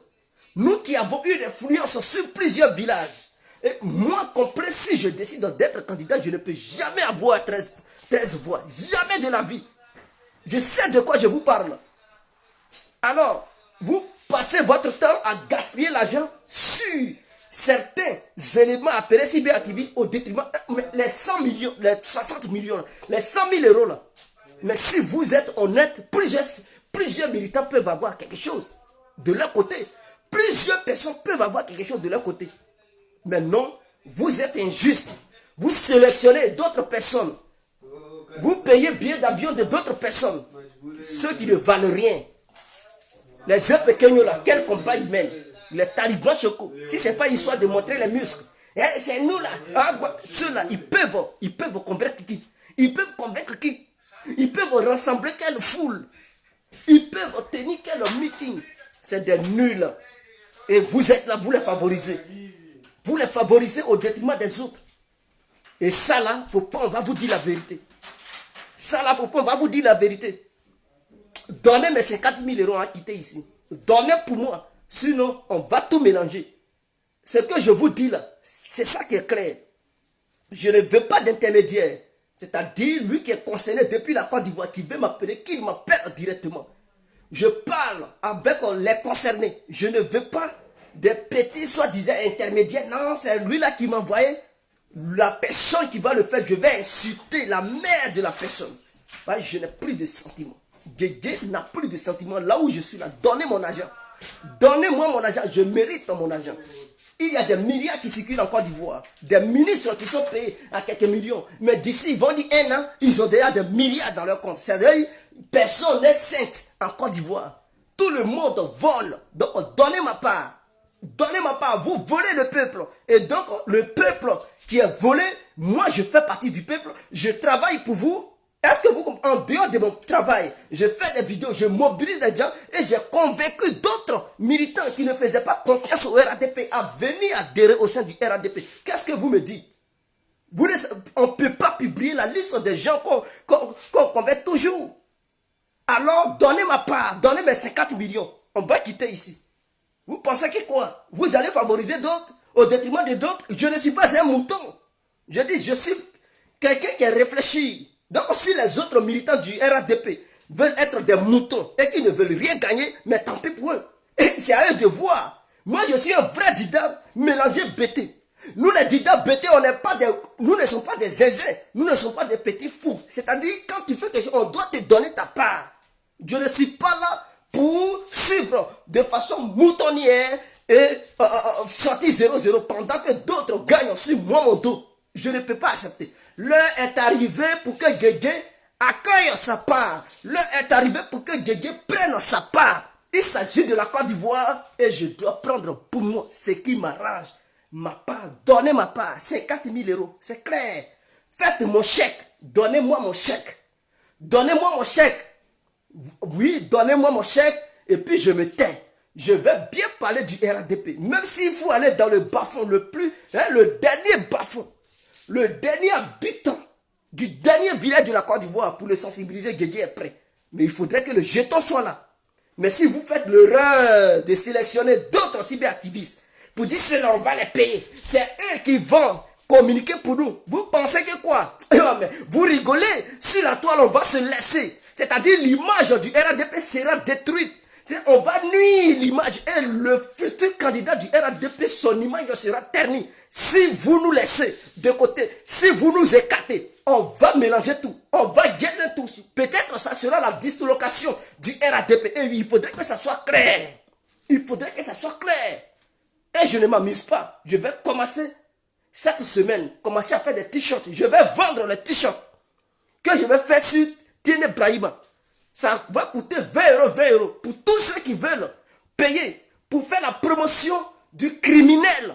Nous qui avons eu des influences sur plusieurs villages. Et moi compris, si je décide d'être candidat, je ne peux jamais avoir 13 voix. Jamais de la vie. Je sais de quoi je vous parle. Alors, vous passez votre temps à gaspiller l'argent sur certains éléments appelés cyberactivistes au détriment les 100 millions, les 60 millions, les 100 000 euros là. Mais si vous êtes honnête, plusieurs militants peuvent avoir quelque chose de leur côté. Plusieurs personnes peuvent avoir quelque chose de leur côté. Mais non, vous êtes injuste. Vous sélectionnez d'autres personnes. Vous payez billets d'avion de d'autres personnes. Ceux qui ne valent rien. Les jeux pequeños là, quel combat ils mènent? Les talibans choco. Si ce n'est pas histoire de montrer les muscles. C'est nous là. Ceux-là, ils peuvent convaincre qui? Ils peuvent convaincre qui? Ils peuvent rassembler quelle foule? Ils peuvent tenir quel meeting? C'est des nuls. Et vous êtes là, vous les favorisez. Vous les favorisez au détriment des autres. Et ça là, faut pas, on va vous dire la vérité. Ça là, faut pas, on va vous dire la vérité. Donnez mes 50 000 euros à quitter ici. Donnez pour moi. Sinon, on va tout mélanger. Ce que je vous dis là, c'est ça qui est clair. Je ne veux pas d'intermédiaire. C'est-à-dire, lui qui est concerné depuis la Côte d'Ivoire, qui veut m'appeler, qu'il m'appelle directement. Je parle avec les concernés. Je ne veux pas des petits soi-disant intermédiaires. Non, c'est lui là qui m'a envoyé. La personne qui va le faire, je vais insulter la mère de la personne. Je n'ai plus de sentiments. Guégué n'a plus de sentiments. Là où je suis là, donnez mon argent. Donnez-moi mon argent. Je mérite mon argent. Il y a des milliards qui circulent en Côte d'Ivoire. Des ministres qui sont payés à quelques millions. Mais d'ici, ils vont dire 1 an, ils ont déjà des milliards dans leur compte. C'est-à-dire, personne n'est sainte en Côte d'Ivoire. Tout le monde vole. Donc, donnez ma part. Donnez ma part. Vous volez le peuple. Et donc, le peuple qui est volé, moi, je fais partie du peuple. Je travaille pour vous. Est-ce que vous comprenez? En dehors de mon travail, je fais des vidéos, je mobilise des gens et j'ai convaincu d'autres militants qui ne faisaient pas confiance au RADP à venir adhérer au sein du RADP. Qu'est-ce que vous me dites? On ne peut pas publier la liste des gens qu'on convainc toujours. Alors, donnez ma part, donnez mes 50 millions. On va quitter ici. Vous pensez que quoi? Vous allez favoriser d'autres au détriment de d'autres? Je ne suis pas un mouton. Je dis, je suis quelqu'un qui réfléchit. Donc si les autres militants du RADP veulent être des moutons et qui ne veulent rien gagner, mais tant pis pour eux. Et c'est à eux de voir. Moi je suis un vrai dida mélangé bêté. Nous les didas bêtés, nous ne sommes pas des zézés, nous ne sommes pas des petits fous. C'est-à-dire quand tu fais quelque chose, on doit te donner ta part. Je ne suis pas là pour suivre de façon moutonnière et sortir 0-0 pendant que d'autres gagnent sur moi mon dos. Je ne peux pas accepter. L'heure est arrivée pour que Guégué accueille sa part. L'heure est arrivée pour que Guégué prenne sa part. Il s'agit de la Côte d'Ivoire et je dois prendre pour moi ce qui m'arrange. Ma part, donnez ma part, 50 000 euros, c'est clair. Faites mon chèque, donnez-moi mon chèque. Donnez-moi mon chèque. Oui, donnez-moi mon chèque et puis je me tais. Je vais bien parler du RADP. Même s'il faut aller dans le bas-fond le dernier bas-fond. Le dernier habitant du dernier village de la Côte d'Ivoire pour le sensibiliser, Guégué est prêt. Mais il faudrait que le jeton soit là. Mais si vous faites l'erreur de sélectionner d'autres cyberactivistes, pour dire cela, on va les payer. C'est eux qui vont communiquer pour nous. Vous pensez que quoi? Mais vous rigolez. Sur la toile, on va se laisser. C'est-à-dire l'image du RADP sera détruite. On va nuire l'image et le futur candidat du RADP, son image sera ternie. Si vous nous laissez de côté, si vous nous écartez, on va mélanger tout, on va gagner tout. Peut-être ça sera la dislocation du RADP. Et il faudrait que ça soit clair. Il faudrait que ça soit clair. Et je ne m'amuse pas. Je vais commencer cette semaine, commencer à faire des t-shirts. Je vais vendre les t-shirts que je vais faire sur Tiene Brahima. Ça va coûter 20 €, pour tous ceux qui veulent payer pour faire la promotion du criminel.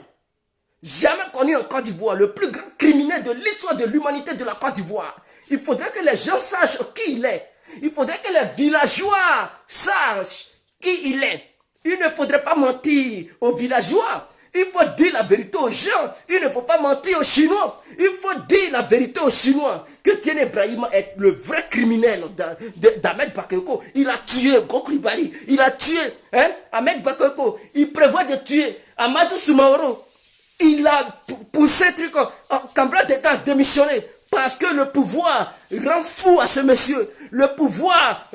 Jamais connu en Côte d'Ivoire, le plus grand criminel de l'histoire de l'humanité de la Côte d'Ivoire. Il faudrait que les gens sachent qui il est. Il faudrait que les villageois sachent qui il est. Il ne faudrait pas mentir aux villageois. Il faut dire la vérité aux gens. Il ne faut pas mentir aux Chinois. Il faut dire la vérité aux Chinois que Tiene Brahima est le vrai criminel d'Ahmed Bakayoko. Il a tué Gokuli Bali. Il a tué Ahmed Bakayoko. Il prévoit de tuer Amadou Soumaoro. Il a poussé un truc. Kambra Deka a démissionné parce que le pouvoir rend fou à ce monsieur. Le pouvoir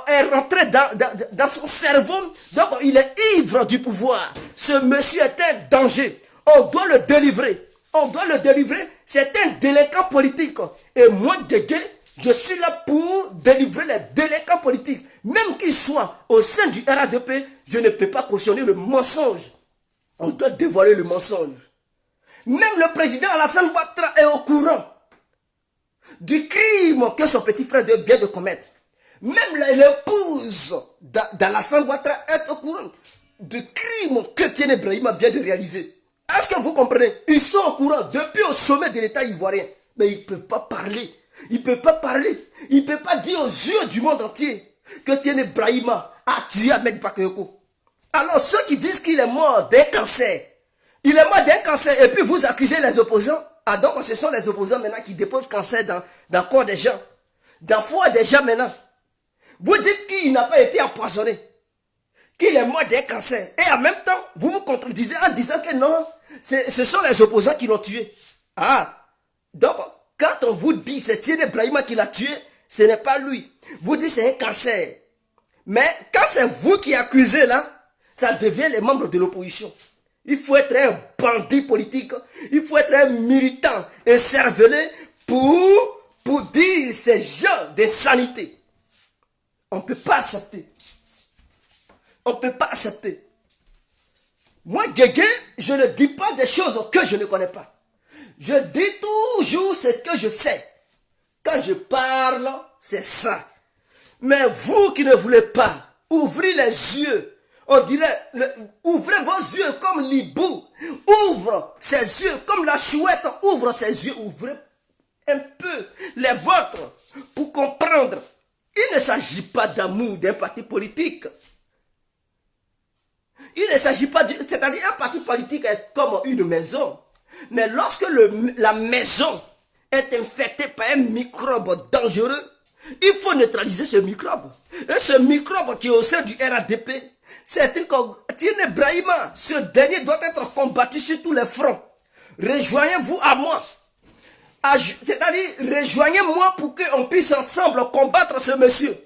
est rentré dans son cerveau. Donc il est ivre du pouvoir. Ce monsieur est un danger. On doit le délivrer. On doit le délivrer. C'est un délinquant politique. Et moi, Dégué, je suis là pour délivrer les délinquants politiques. Même qu'ils soient au sein du RADP, je ne peux pas cautionner le mensonge. On doit dévoiler le mensonge. Même le président Alassane Ouattara est au courant du crime que son petit frère vient de commettre. Même l'épouse d'Alassane Ouattara est au courant du crime que Tiene Brahima vient de réaliser. Est-ce que vous comprenez? Ils sont au courant depuis au sommet de l'État ivoirien. Mais ils ne peuvent pas parler. Ils ne peuvent pas parler. Ils ne peuvent pas dire aux yeux du monde entier que Tiene Brahima a tué Ahmed Bakayoko. Alors ceux qui disent qu'il est mort d'un cancer, il est mort d'un cancer et puis vous accusez les opposants. Ah donc ce sont les opposants maintenant qui déposent cancer dans le corps des gens, dans le foie des gens maintenant. Vous dites qu'il n'a pas été empoisonné, qu'il est mort d'un cancer. Et en même temps, vous vous contredisez en disant que non, ce sont les opposants qui l'ont tué. Ah, donc quand on vous dit c'est Tiene Brahima qui l'a tué, ce n'est pas lui. Vous dites c'est un cancer. Mais quand c'est vous qui accusez là, ça devient les membres de l'opposition. Il faut être un bandit politique, il faut être un militant écervelé pour dire ces gens de sanité. On ne peut pas accepter. On ne peut pas accepter. Moi, Guégué, je ne dis pas des choses que je ne connais pas. Je dis toujours ce que je sais. Quand je parle, c'est ça. Mais vous qui ne voulez pas ouvrir les yeux, on dirait, ouvrez vos yeux comme l'hibou, ouvre ses yeux comme la chouette, ouvre ses yeux, ouvrez un peu les vôtres pour comprendre. Il ne s'agit pas d'amour d'un parti politique. Il ne s'agit pas, c'est-à-dire un parti politique est comme une maison. Mais lorsque la maison est infectée par un microbe dangereux, il faut neutraliser ce microbe. Et ce microbe qui est au sein du RADP, c'est Tiene Brahima. Ce dernier doit être combattu sur tous les fronts. Rejoignez-vous à moi. C'est-à-dire, rejoignez-moi pour qu'on puisse ensemble combattre ce monsieur.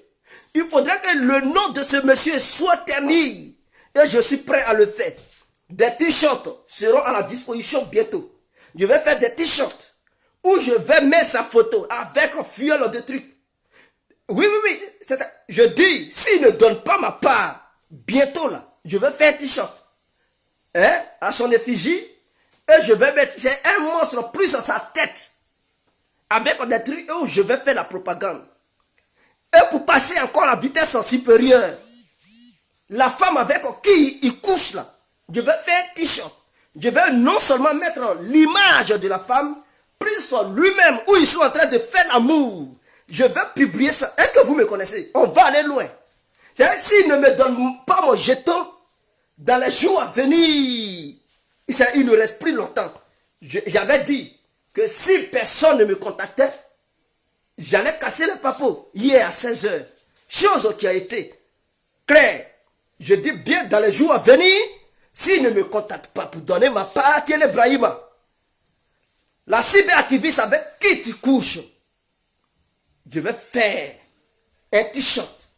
Il faudrait que le nom de ce monsieur soit terni. Et je suis prêt à le faire. Des t-shirts seront à la disposition bientôt. Je vais faire des t-shirts où je vais mettre sa photo avec un fiole de trucs. Oui. Je dis, s'il ne donne pas ma part, bientôt là, je vais faire un t-shirt. À son effigie. Et je vais mettre, c'est un monstre plus à sa tête. Avec des trucs où je vais faire la propagande. Et pour passer encore à la vitesse supérieure, la femme avec qui il couche là, je vais faire un t-shirt. Je vais non seulement mettre l'image de la femme, plus lui-même où ils sont en train de faire l'amour. Je vais publier ça. Est-ce que vous me connaissez? On va aller loin. S'il ne me donne pas mon jeton, dans les jours à venir, il ne reste plus longtemps. J'avais dit que si personne ne me contactait, j'allais casser le papeau hier à 16 h. Chose qui a été claire. Je dis bien dans les jours à venir, S'il ne me contacte pas pour donner ma part, tiens Brahima. La cyberactiviste avec qui tu couches, je vais faire un t-shirt,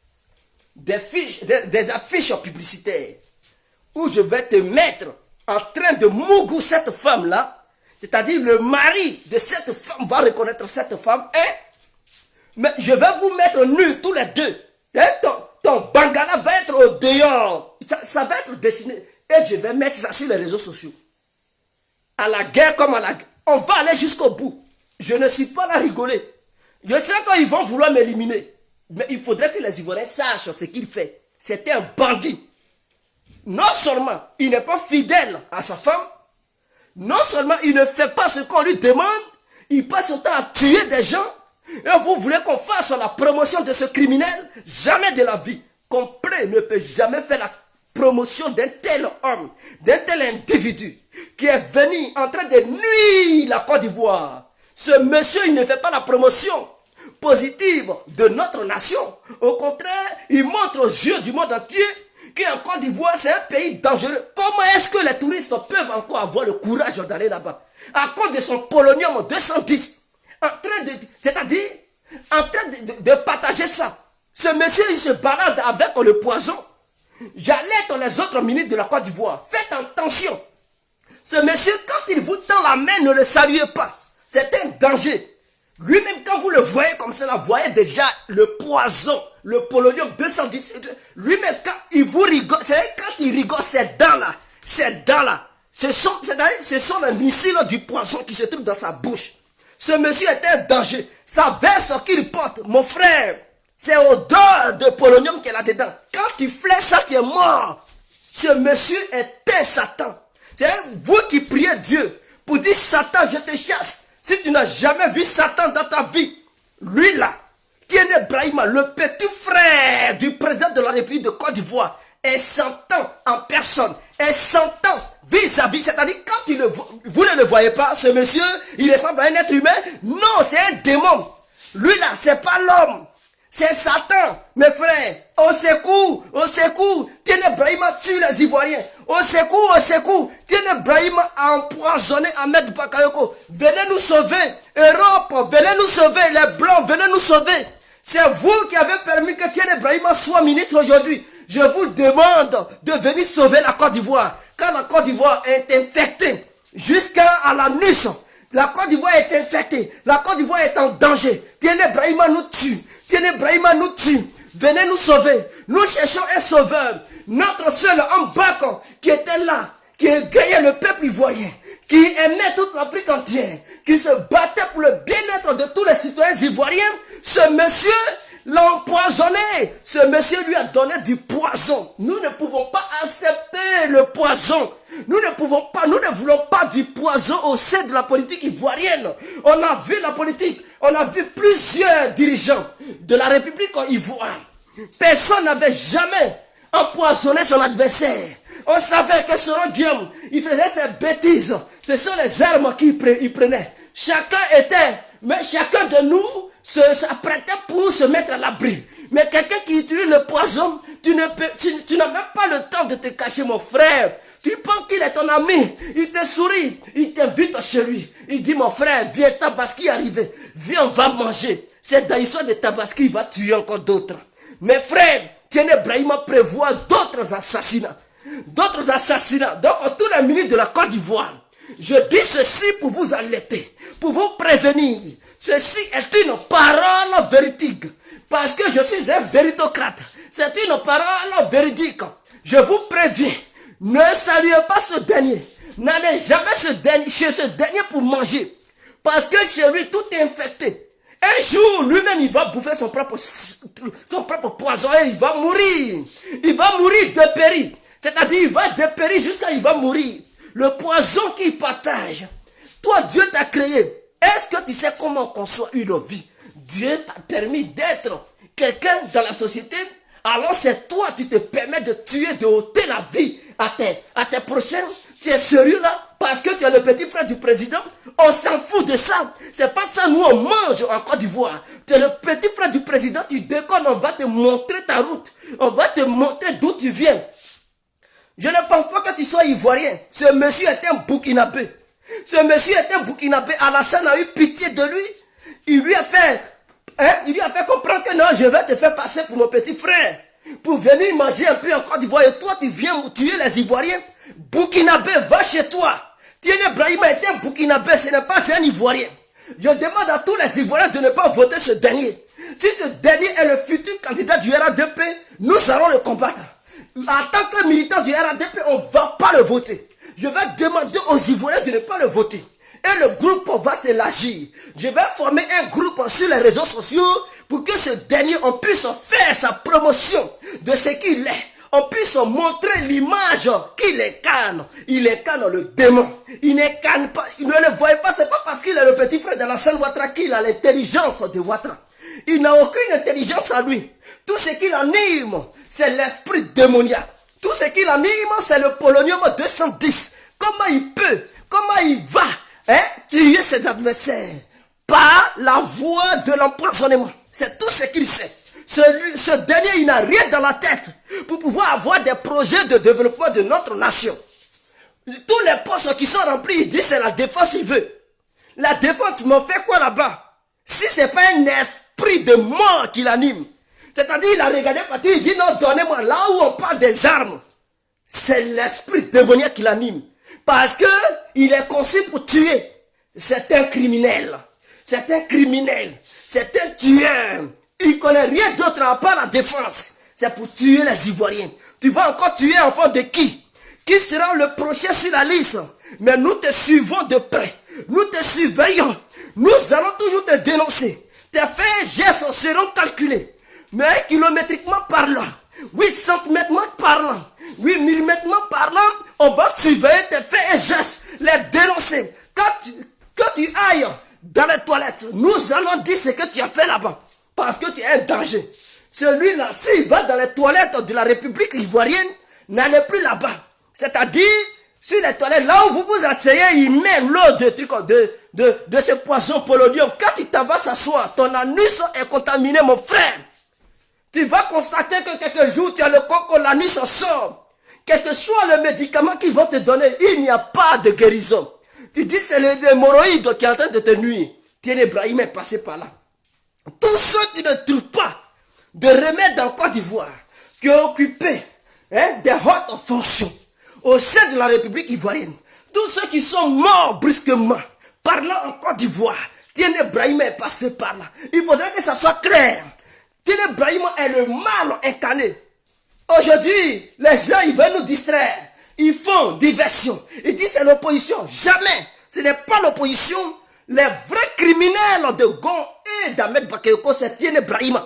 des affiches publicitaires, où je vais te mettre en train de mougou cette femme-là, c'est-à-dire le mari de cette femme va reconnaître cette femme, et mais je vais vous mettre nus tous les deux. Et ton bangala va être au dehors. Ça va être dessiné. Et je vais mettre ça sur les réseaux sociaux. À la guerre comme à la guerre. On va aller jusqu'au bout. Je ne suis pas là à rigoler. Je sais qu'ils vont vouloir m'éliminer. Mais il faudrait que les Ivoiriens sachent ce qu'il fait. C'était un bandit. Non seulement il n'est pas fidèle à sa femme, non seulement il ne fait pas ce qu'on lui demande, il passe son temps à tuer des gens. Et vous voulez qu'on fasse la promotion de ce criminel? Jamais de la vie. Complet ne peut jamais faire la promotion d'un tel homme, d'un tel individu qui est venu en train de nuire la Côte d'Ivoire. Ce monsieur, il ne fait pas la promotion positive de notre nation. Au contraire, il montre aux yeux du monde entier qu'en Côte d'Ivoire, c'est un pays dangereux. Comment est-ce que les touristes peuvent encore avoir le courage d'aller là-bas? À cause de son polonium 210. C'est-à-dire, en train de partager ça. Ce monsieur, il se balade avec le poison. J'alerte les autres ministres de la Côte d'Ivoire. Faites attention. Ce monsieur, quand il vous tend la main, ne le saluez pas. C'est un danger. Lui-même, quand vous le voyez comme ça, vous voyez déjà le poison, le polonium 210. Lui-même, quand il vous rigole, quand il rigole, ces dents-là, ce sont les missiles du poison qui se trouvent dans sa bouche. Ce monsieur est un danger. Sa veste qu'il porte, mon frère, c'est odeur de polonium qu'elle a dedans. Quand tu flèches ça, tu es mort. Ce monsieur est un Satan. C'est vous qui priez Dieu pour dire Satan, je te chasse. Si tu n'as jamais vu Satan dans ta vie, lui là, Tiene Brahima, le petit frère du président de la République de Côte d'Ivoire, est Satan en personne, est Satan vis-à-vis, c'est-à-dire quand vous ne le voyez pas, ce monsieur, il ressemble à un être humain. Non, c'est un démon. Lui là, c'est pas l'homme. C'est Satan, mes frères. Au secours, Tiene Brahima tue les Ivoiriens. Au secours, Tiene Brahima a empoisonné Ahmed Bakayoko. Venez nous sauver. Europe, venez nous sauver. Les Blancs, venez nous sauver. C'est vous qui avez permis que Tiene Brahima soit ministre aujourd'hui. Je vous demande de venir sauver la Côte d'Ivoire. Quand la Côte d'Ivoire est infectée jusqu'à la nuit, la Côte d'Ivoire est infectée. La Côte d'Ivoire est en danger. Tiene Brahima nous tue. Tiene Brahima nous tue. Venez nous sauver. Nous cherchons un sauveur. Notre seul homme Bako qui était là, qui gagnait le peuple ivoirien, qui aimait toute l'Afrique entière, qui se battait pour le bien-être de tous les citoyens ivoiriens. Ce monsieur l'a empoisonné. Ce monsieur lui a donné du poison. Nous ne pouvons pas accepter le poison. Nous ne voulons pas du poison au sein de la politique ivoirienne. On a vu la politique, on a vu plusieurs dirigeants de la République ivoirienne. Personne n'avait jamais empoisonné son adversaire. On savait que Soro Guillaume, il faisait ses bêtises. Ce sont les armes qu'il prenait. Chacun de nous s'apprêtait pour se mettre à l'abri. Mais quelqu'un qui utilise le poison, tu n'as même pas le temps de te cacher, mon frère. Tu penses qu'il est ton ami, il te sourit, il t'invite chez lui. Il dit, mon frère, viens, Tabaski est arrivé. Viens, on va manger. C'est dans l'histoire de Tabaski, il va tuer encore d'autres. Mes frères, Tiene Brahima prévoit d'autres assassinats. Donc, tous les ministres de la Côte d'Ivoire, je dis ceci pour vous alerter, pour vous prévenir. Ceci est une parole véridique. Parce que je suis un véritocrate. C'est une parole véridique. Je vous préviens. Ne saluez pas ce dernier. N'allez jamais chez ce dernier pour manger. Parce que chez lui, tout est infecté. Un jour, lui-même, il va bouffer son propre poison et il va mourir. Il va mourir dépéri. C'est-à-dire, il va dépérir jusqu'à il va mourir. Le poison qu'il partage. Toi, Dieu t'a créé. Est-ce que tu sais comment on conçoit une vie? Dieu t'a permis d'être quelqu'un dans la société. Alors c'est toi, tu te permets de tuer, de ôter la vie à tes prochains. Tu es sérieux là? Parce que tu es le petit frère du président. On s'en fout de ça. C'est pas ça, nous on mange en Côte d'Ivoire. Tu es le petit frère du président, tu déconnes, on va te montrer ta route. On va te montrer d'où tu viens. Je ne pense pas que tu sois ivoirien. Ce monsieur est un Burkinabé. Ce monsieur est un Burkinabé. Alassane a eu pitié de lui. Il lui a fait comprendre que non, je vais te faire passer pour mon petit frère. Pour venir manger un peu en Côte d'Ivoire. Et toi, tu viens tuer les Ivoiriens. Burkinabé, va chez toi. Tiene Brahima est un Burkinabé, ce n'est pas un Ivoirien. Je demande à tous les Ivoiriens de ne pas voter ce dernier. Si ce dernier est le futur candidat du RADP, nous allons le combattre. En tant que militant du RADP, on ne va pas le voter. Je vais demander aux Ivoiriens de ne pas le voter. Et le groupe va s'élargir. Je vais former un groupe sur les réseaux sociaux pour que ce dernier, on puisse faire sa promotion de ce qu'il est. On puisse montrer l'image qu'il incarne. Il incarne le démon. Il n'incarne pas, il ne le voit pas, c'est pas parce qu'il est le petit frère d'Alassane Ouattara qu'il a l'intelligence de Ouattara. Il n'a aucune intelligence à lui. Tout ce qu'il anime, c'est l'esprit démoniaque. Tout ce qu'il anime, c'est le polonium 210. Comment il va tuer ses adversaires? Par la voie de l'empoisonnement. C'est tout ce qu'il sait. Ce dernier, il n'a rien dans la tête pour pouvoir avoir des projets de développement de notre nation. Tous les postes qui sont remplis, il dit c'est la défense, il veut. La défense, tu m'en fais quoi là-bas? Si ce n'est pas un esprit de mort qui l'anime, c'est-à-dire il a regardé partir, il dit non, donnez-moi là où on parle des armes. C'est l'esprit démoniaque qui l'anime. Parce que il est conçu pour tuer. C'est un criminel. C'est un criminel. C'est un tueur. Il ne connaît rien d'autre à part la défense. C'est pour tuer les Ivoiriens. Tu vas encore tuer enfant de qui? Qui sera le prochain sur la liste? Mais nous te suivons de près. Nous te surveillons. Nous allons toujours te dénoncer. Tes faits et gestes seront calculés. Mais kilométriquement parlant, oui, centimètrement parlant, oui, millimètrement parlant, on va surveiller tes faits et gestes, les dénoncer. Quand tu ailles dans les toilettes, nous allons dire ce que tu as fait là-bas. Parce que tu es un danger. Celui-là, s'il va dans les toilettes de la République ivoirienne, n'allez plus là-bas. C'est-à-dire, sur les toilettes, là où vous vous asseyez, il met l'eau de ce poison polonium. Quand tu t'en vas s'asseoir, ton anus est contaminé, mon frère. Tu vas constater que quelques jours, tu as le coco, l'anus sort. Quel que soit le médicament qu'ils vont te donner, il n'y a pas de guérison. Tu dis c'est l'hémorroïde qui est en train de te nuire. Tiens, Ibrahim est passé par là. Tous ceux qui ne trouvent pas de remède en Côte d'Ivoire, qui ont occupé des hautes fonctions au sein de la République ivoirienne, tous ceux qui sont morts brusquement, parlant en Côte d'Ivoire, Tiene Ibrahim est passé par là. Il faudrait que ça soit clair. Tiene Ibrahim est le mal incarné. Aujourd'hui, les gens, ils veulent nous distraire. Ils font diversion. Ils disent c'est l'opposition. Jamais. Ce n'est pas l'opposition. Les vrais criminels de Gon et d'Ahmed Bakayoko, c'est Tiene Ibrahim.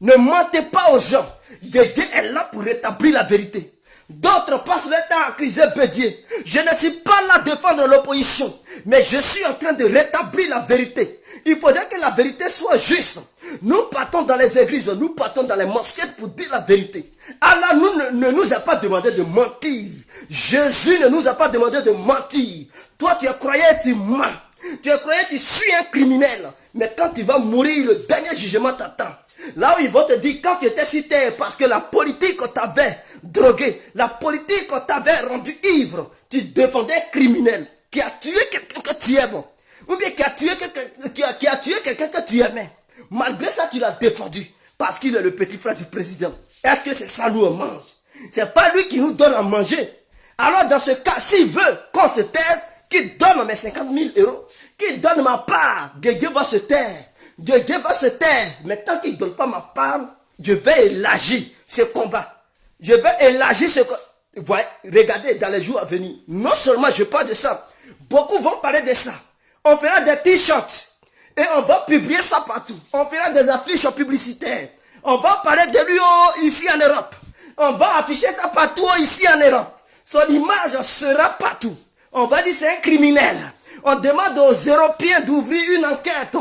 Ne mentez pas aux gens. Dieu est là pour rétablir la vérité. D'autres passent le temps à accuser Bédier. Je ne suis pas là à défendre l'opposition, mais je suis en train de rétablir la vérité. Il faudrait que la vérité soit juste. Nous partons dans les églises, nous partons dans les mosquées pour dire la vérité. Allah ne nous a pas demandé de mentir. Jésus ne nous a pas demandé de mentir. Toi, tu es croyant, tu mens. Tu es croyant, tu suis un criminel. Mais quand tu vas mourir, le dernier jugement t'attend. Là où ils vont te dire, quand tu étais sur terre, parce que la politique t'avait drogué, la politique t'avait rendu ivre, tu défendais un criminel qui a tué quelqu'un que tu aimes, ou bien qui a tué quelqu'un que tu aimais. Malgré ça, tu l'as défendu, parce qu'il est le petit frère du président. Est-ce que c'est ça nous on mange? C'est pas lui qui nous donne à manger. Alors dans ce cas, s'il veut qu'on se taise, qu'il donne mes 50 000 €, qu'il donne ma part, Guégué va se taire. Guégué va se taire. Mais tant qu'il ne donne pas ma part, je vais élargir ce combat. Je vais élargir ce combat. Regardez dans les jours à venir. Non seulement je parle de ça, beaucoup vont parler de ça. On fera des t-shirts et on va publier ça partout. On fera des affiches publicitaires. On va parler de lui ici en Europe. On va afficher ça partout ici en Europe. Son image sera partout. On va dire c'est un criminel. On demande aux Européens d'ouvrir une enquête.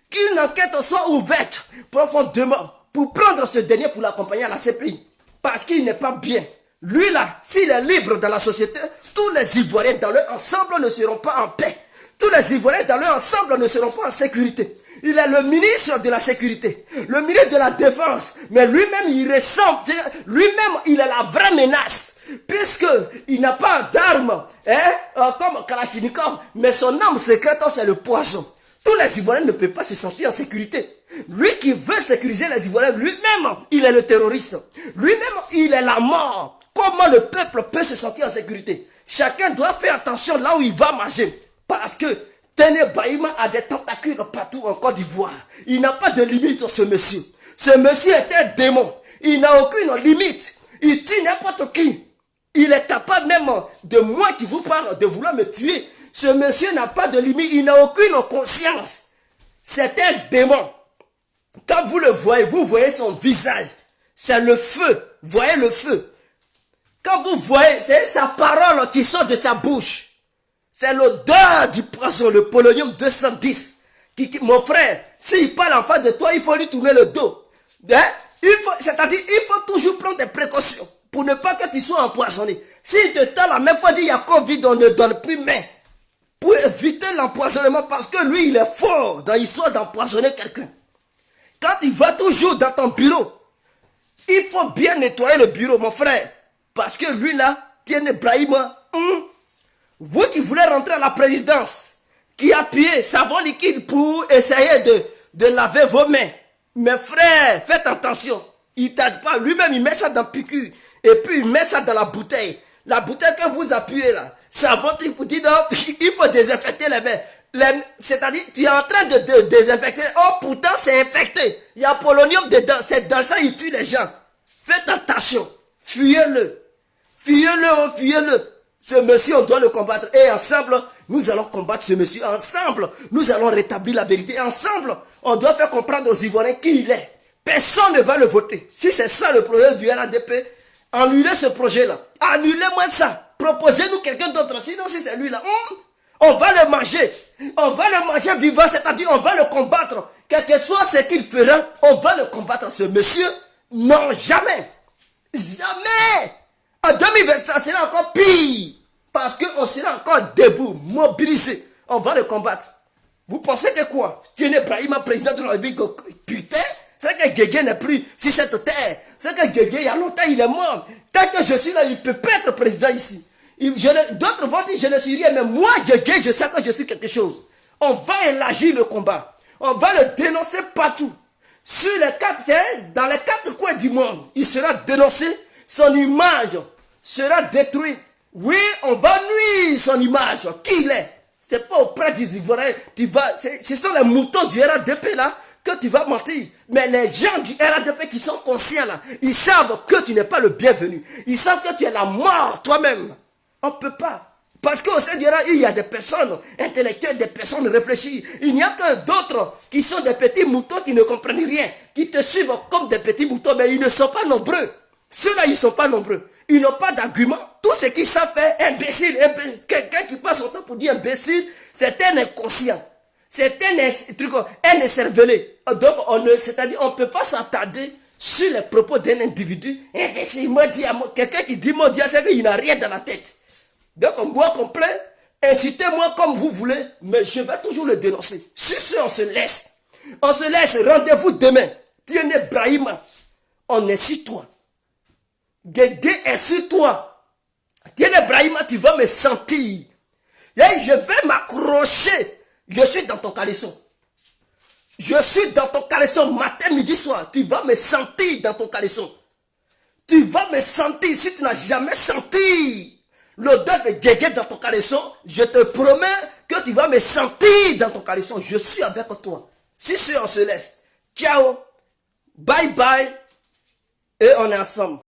Qu'une enquête soit ouverte profondément pour prendre ce dernier pour l'accompagner à la CPI. Parce qu'il n'est pas bien. Lui là, s'il est libre dans la société, tous les Ivoiriens dans leur ensemble ne seront pas en paix. Tous les Ivoiriens dans leur ensemble ne seront pas en sécurité. Il est le ministre de la sécurité, le ministre de la défense. Mais lui-même, il ressemble, lui-même, il est la vraie menace. Puis puisqu'il n'a pas d'armes, comme Kalachnikov, mais son arme secrète, c'est le poison. Tous les Ivoiriens ne peuvent pas se sentir en sécurité. Lui qui veut sécuriser les Ivoiriens, lui-même, il est le terroriste. Lui-même, il est la mort. Comment le peuple peut se sentir en sécurité? Chacun doit faire attention là où il va marcher. Parce que Téné Brahima a des tentacules partout en Côte d'Ivoire. Il n'a pas de limite sur ce monsieur. Ce monsieur est un démon. Il n'a aucune limite. Il tue n'importe qui. Il est capable même de moi qui vous parle de vouloir me tuer. Ce monsieur n'a pas de limite. Il n'a aucune conscience. C'est un démon. Quand vous le voyez, vous voyez son visage. C'est le feu. Voyez le feu. Quand vous voyez, c'est sa parole qui sort de sa bouche. C'est l'odeur du poison, le polonium 210. Mon frère, s'il parle en face de toi, il faut lui tourner le dos. C'est-à-dire, il faut toujours prendre des précautions pour ne pas que tu sois empoisonné. S'il te tend la même fois, dit il y a Covid, on ne donne plus main. Pour éviter l'empoisonnement, parce que lui, il est fort dans l'histoire d'empoisonner quelqu'un. Quand il va toujours dans ton bureau, il faut bien nettoyer le bureau, mon frère. Parce que lui là, Téné Brahima, vous qui voulez rentrer à la présidence, qui appuyez savon liquide pour essayer de laver vos mains. Mes frères, faites attention. Il t'aide pas. Lui-même, il met ça dans le piqûre. Et puis, il met ça dans la bouteille. La bouteille que vous appuyez là, savon liquide, dit non, il faut désinfecter les mains. C'est-à-dire, tu es en train de désinfecter. Oh, pourtant, c'est infecté. Il y a polonium dedans. C'est dans ça, il tue les gens. Faites attention. Fuyez-le. Fuyez-le, fuyez-le. Ce monsieur, on doit le combattre. Et ensemble, nous allons combattre ce monsieur. Ensemble, nous allons rétablir la vérité. Ensemble, on doit faire comprendre aux Ivoiriens qui il est. Personne ne va le voter. Si c'est ça le projet du RADP, annulez ce projet-là. Annulez-moi ça. Proposez-nous quelqu'un d'autre. Sinon, si c'est lui-là, on va le manger. On va le manger vivant, c'est-à-dire on va le combattre. Quel que soit ce qu'il fera, on va le combattre. Ce monsieur, non, jamais. Jamais. En 2025, ça sera encore pire. Parce qu'on sera encore debout, mobilisé. On va le combattre. Vous pensez que quoi? Téné Brahima, président de la République, putain, c'est que Guégué n'est plus sur cette terre. C'est que Guégué, il y a longtemps, il est mort. Tant que je suis là, il ne peut pas être président ici. D'autres vont dire, je ne suis rien, mais moi, Guégué, je sais que je suis quelque chose. On va élargir le combat. On va le dénoncer partout. Sur les dans les 4 coins du monde, il sera dénoncé. Son image sera détruite. Oui, on va nuire son image. Qui il est? C'est pas auprès des Ivoiriens. Ce sont les moutons du RADP là que tu vas mentir. Mais les gens du RADP qui sont conscients là, ils savent que tu n'es pas le bienvenu. Ils savent que tu es la mort toi-même. On ne peut pas. Parce qu'au sein du RADP, il y a des personnes intellectuelles, des personnes réfléchies. Il n'y a que d'autres qui sont des petits moutons qui ne comprennent rien, qui te suivent comme des petits moutons, mais ils ne sont pas nombreux. Ceux-là, ils ne sont pas nombreux. Ils n'ont pas d'argument. Tout ce qu'ils savent faire, imbécile. Quelqu'un qui passe son temps pour dire imbécile, c'est un inconscient. C'est un écervelé. Donc, c'est-à-dire, on ne peut pas s'attarder sur les propos d'un individu. Imbécile, quelqu'un qui dit maudit, c'est qu'il n'a rien dans la tête. Donc, moi complet, incitez-moi comme vous voulez, mais je vais toujours le dénoncer. Sur ce, on se laisse. On se laisse. Rendez-vous demain. Téné Brahima, on est sur toi. Guégué est sur toi. Téné Brahima, tu vas me sentir. Et je vais m'accrocher. Je suis dans ton caleçon. Je suis dans ton caleçon matin, midi, soir. Tu vas me sentir dans ton caleçon. Tu vas me sentir. Si tu n'as jamais senti l'odeur de Guégué dans ton caleçon, je te promets que tu vas me sentir dans ton caleçon. Je suis avec toi. Si on se laisse. Ciao. Bye bye. Et on est ensemble.